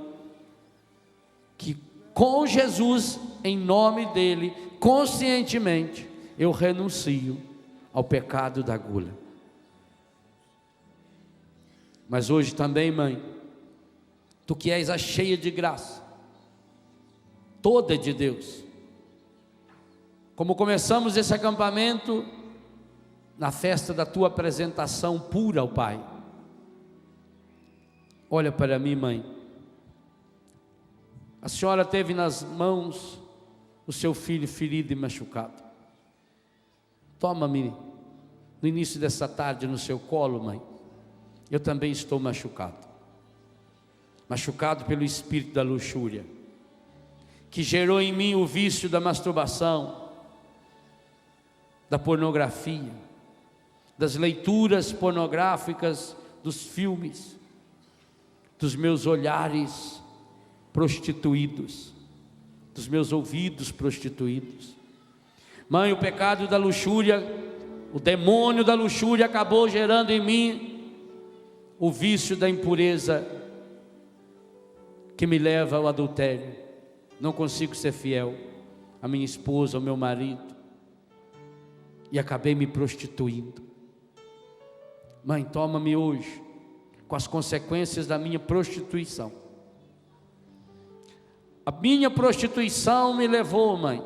que com Jesus, em nome dele, conscientemente, eu renuncio ao pecado da gula. Mas hoje também, mãe, tu que és a cheia de graça, toda de Deus, como começamos esse acampamento na festa da tua apresentação pura ao Pai, olha para mim, mãe, a senhora teve nas mãos o seu filho ferido e machucado. Toma-me no início dessa tarde no seu colo, mãe. Eu também estou machucado pelo espírito da luxúria, que gerou em mim o vício da masturbação, da pornografia, das leituras pornográficas, dos filmes, dos meus olhares prostituídos, dos meus ouvidos prostituídos. Mãe, o pecado da luxúria, o demônio da luxúria acabou gerando em mim o vício da impureza, que me leva ao adultério. Não consigo ser fiel à minha esposa, ao meu marido, e acabei me prostituindo. Mãe, toma-me hoje com as consequências da minha prostituição. A minha prostituição me levou, mãe,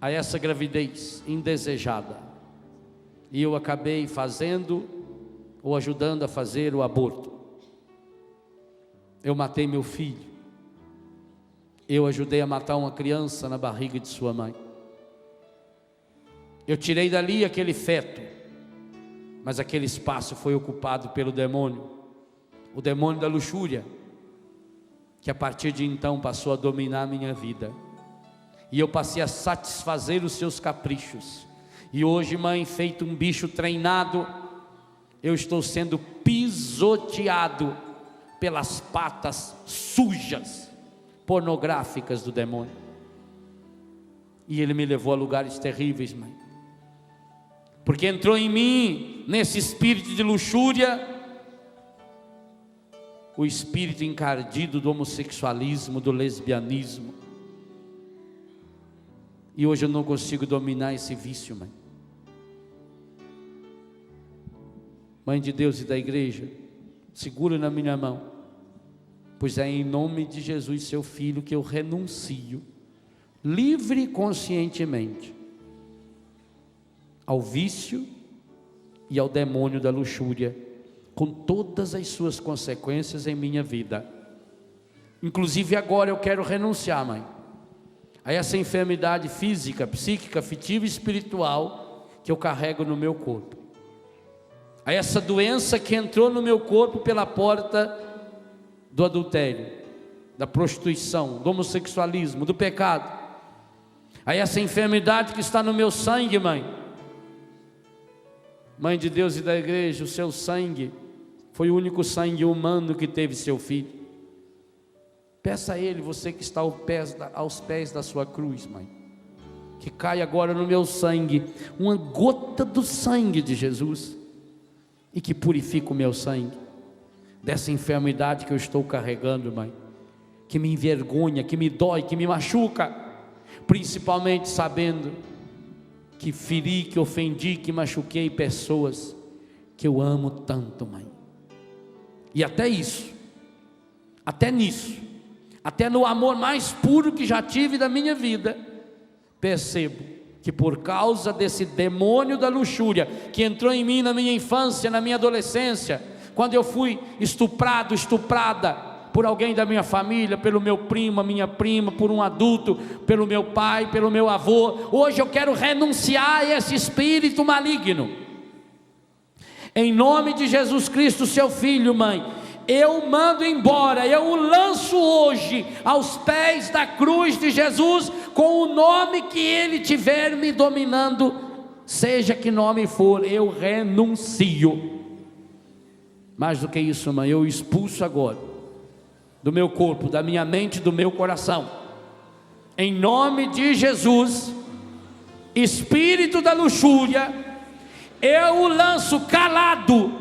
a essa gravidez indesejada, e eu acabei fazendo ou ajudando a fazer o aborto. Eu matei meu filho, eu ajudei a matar uma criança na barriga de sua mãe. Eu tirei dali aquele feto, mas aquele espaço foi ocupado pelo demônio, o demônio da luxúria, que a partir de então passou a dominar a minha vida, e eu passei a satisfazer os seus caprichos. E hoje, mãe, feito um bicho treinado, eu estou sendo pisoteado pelas patas sujas, pornográficas do demônio, e ele me levou a lugares terríveis, mãe, porque entrou em mim, nesse espírito de luxúria, o espírito encardido do homossexualismo, do lesbianismo, e hoje eu não consigo dominar esse vício, mãe. Mãe de Deus e da igreja, segura na minha mão, pois é em nome de Jesus, seu Filho, que eu renuncio, livre e conscientemente, ao vício e ao demônio da luxúria, com todas as suas consequências em minha vida. Inclusive agora eu quero renunciar, mãe, a essa enfermidade física, psíquica, afetiva e espiritual que eu carrego no meu corpo, a essa doença que entrou no meu corpo pela porta do adultério, da prostituição, do homossexualismo, do pecado, a essa enfermidade que está no meu sangue, mãe. Mãe de Deus e da igreja, o seu sangue foi o único sangue humano que teve seu filho. Peça a ele, você que está aos pés da sua cruz, mãe, que caia agora no meu sangue uma gota do sangue de Jesus, e que purifique o meu sangue dessa enfermidade que eu estou carregando, mãe, que me envergonha, que me dói, que me machuca, principalmente sabendo que feri, que ofendi, que machuquei pessoas que eu amo tanto, mãe. E até isso, até nisso, até no amor mais puro que já tive da minha vida, percebo que por causa desse demônio da luxúria, que entrou em mim na minha infância, na minha adolescência, quando eu fui estuprada por alguém da minha família, pelo meu primo, a minha prima, por um adulto, pelo meu pai, pelo meu avô, hoje eu quero renunciar a esse espírito maligno, em nome de Jesus Cristo, seu Filho, mãe. eu mando embora, eu o lanço hoje aos pés da cruz de Jesus, com o nome que ele tiver me dominando, seja que nome for, eu renuncio. Mais do que isso, mãe, eu expulso agora do meu corpo, da minha mente, do meu coração, em nome de Jesus, espírito da luxúria, eu o lanço calado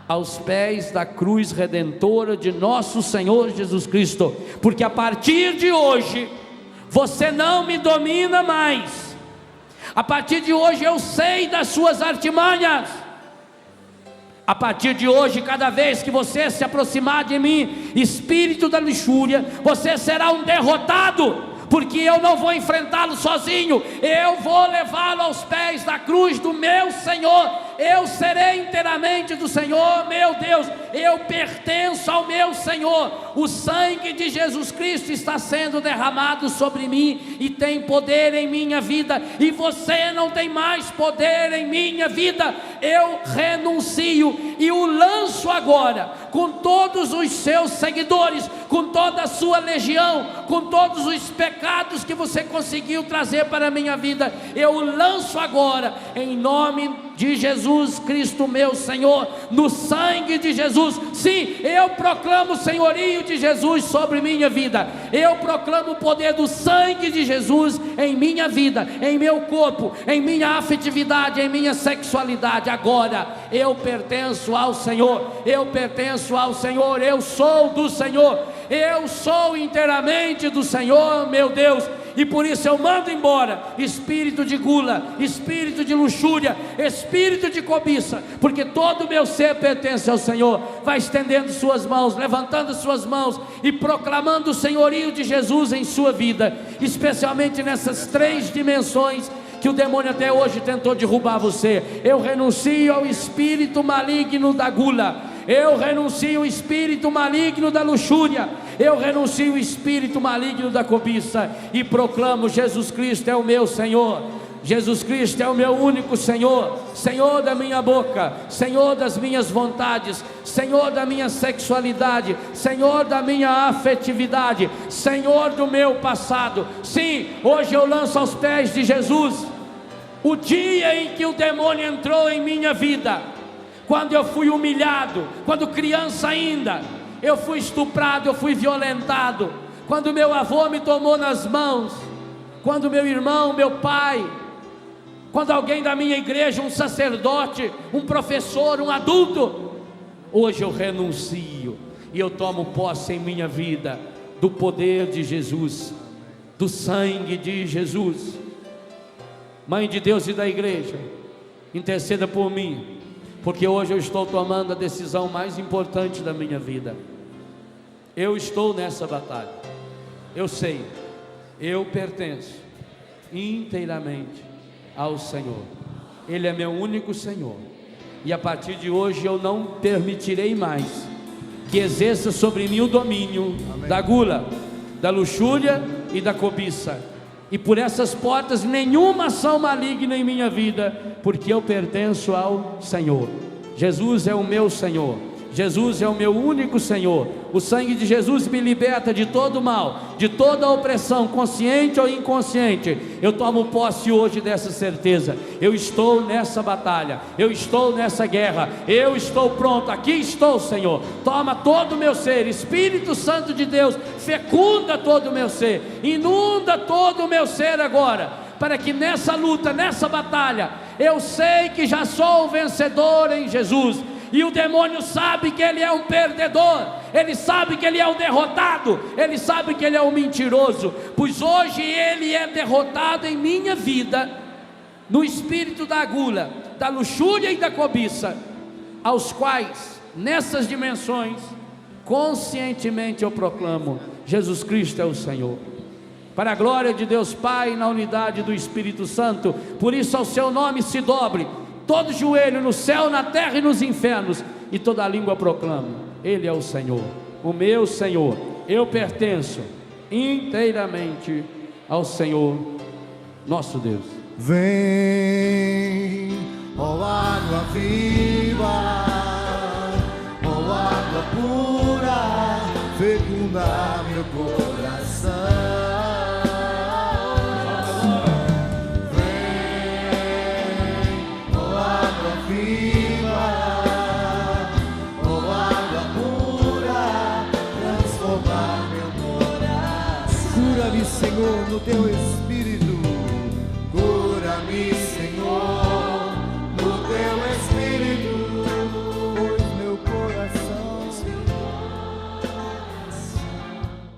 aos pés da cruz redentora de nosso Senhor Jesus Cristo, porque a partir de hoje, você não me domina mais. A partir de hoje eu sei das suas artimanhas. A partir de hoje, cada vez que você se aproximar de mim, espírito da luxúria, você será um derrotado, porque eu não vou enfrentá-lo sozinho, eu vou levá-lo aos pés da cruz do meu Senhor. Eu serei inteiramente do Senhor, meu Deus, eu pertenço ao meu Senhor. O sangue de Jesus Cristo está sendo derramado sobre mim e tem poder em minha vida, e você não tem mais poder em minha vida. Eu renuncio e o lanço agora, com todos os seus seguidores, com toda a sua legião, com todos os pecados que você conseguiu trazer para a minha vida, eu o lanço agora, em nome de Jesus Cristo, meu Senhor, no sangue de Jesus. Sim, eu proclamo o senhorio de Jesus sobre minha vida, eu proclamo o poder do sangue de Jesus em minha vida, em meu corpo, em minha afetividade, em minha sexualidade. Agora eu pertenço ao Senhor, eu pertenço ao Senhor, eu sou do Senhor, eu sou inteiramente do Senhor, meu Deus. E por isso eu mando embora espírito de gula, espírito de luxúria, espírito de cobiça, porque todo o meu ser pertence ao Senhor. Vai estendendo suas mãos, levantando suas mãos e proclamando o senhorio de Jesus em sua vida, especialmente nessas 3 dimensões que o demônio até hoje tentou derrubar você. Eu renuncio ao espírito maligno da gula, eu renuncio o espírito maligno da luxúria, eu renuncio o espírito maligno da cobiça e proclamo: Jesus Cristo é o meu Senhor, Jesus Cristo é o meu único Senhor, Senhor da minha boca, Senhor das minhas vontades, Senhor da minha sexualidade, Senhor da minha afetividade, Senhor do meu passado. Sim, hoje eu lanço aos pés de Jesus o dia em que o demônio entrou em minha vida, quando eu fui humilhado, quando criança ainda, eu fui estuprado, eu fui violentado, quando meu avô me tomou nas mãos, quando meu irmão, meu pai, quando alguém da minha igreja, um sacerdote, um professor, um adulto. Hoje eu renuncio e eu tomo posse em minha vida do poder de Jesus, do sangue de Jesus. Mãe de Deus e da igreja, interceda por mim, porque hoje eu estou tomando a decisão mais importante da minha vida. Eu estou nessa batalha. Eu sei, eu pertenço inteiramente ao Senhor. Ele é meu único Senhor, e a partir de hoje eu não permitirei mais que exerça sobre mim o domínio da gula, da luxúria e da cobiça. E por essas portas nenhuma ação maligna em minha vida, porque eu pertenço ao Senhor. Jesus é o meu Senhor, Jesus é o meu único Senhor. O sangue de Jesus me liberta de todo mal, de toda opressão, consciente ou inconsciente. Eu tomo posse hoje dessa certeza. Eu estou nessa batalha, eu estou nessa guerra, eu estou pronto. Aqui estou, Senhor. Toma todo o meu ser, Espírito Santo de Deus, fecunda todo o meu ser, inunda todo o meu ser agora, para que nessa luta, nessa batalha, eu sei que já sou o vencedor em Jesus. E o demônio sabe que ele é um perdedor, ele sabe que ele é um derrotado, ele sabe que ele é um mentiroso, pois hoje ele é derrotado em minha vida, no espírito da gula, da luxúria e da cobiça, aos quais, nessas dimensões, conscientemente eu proclamo: Jesus Cristo é o Senhor. Para a glória de Deus Pai, na unidade do Espírito Santo, por isso ao seu nome se dobre todo joelho no céu, na terra e nos infernos, e toda língua proclama: Ele é o Senhor, o meu Senhor. Eu pertenço inteiramente ao Senhor, nosso Deus. Vem, ó água viva, ó Senhor, no teu Espírito. Cura-me, Senhor.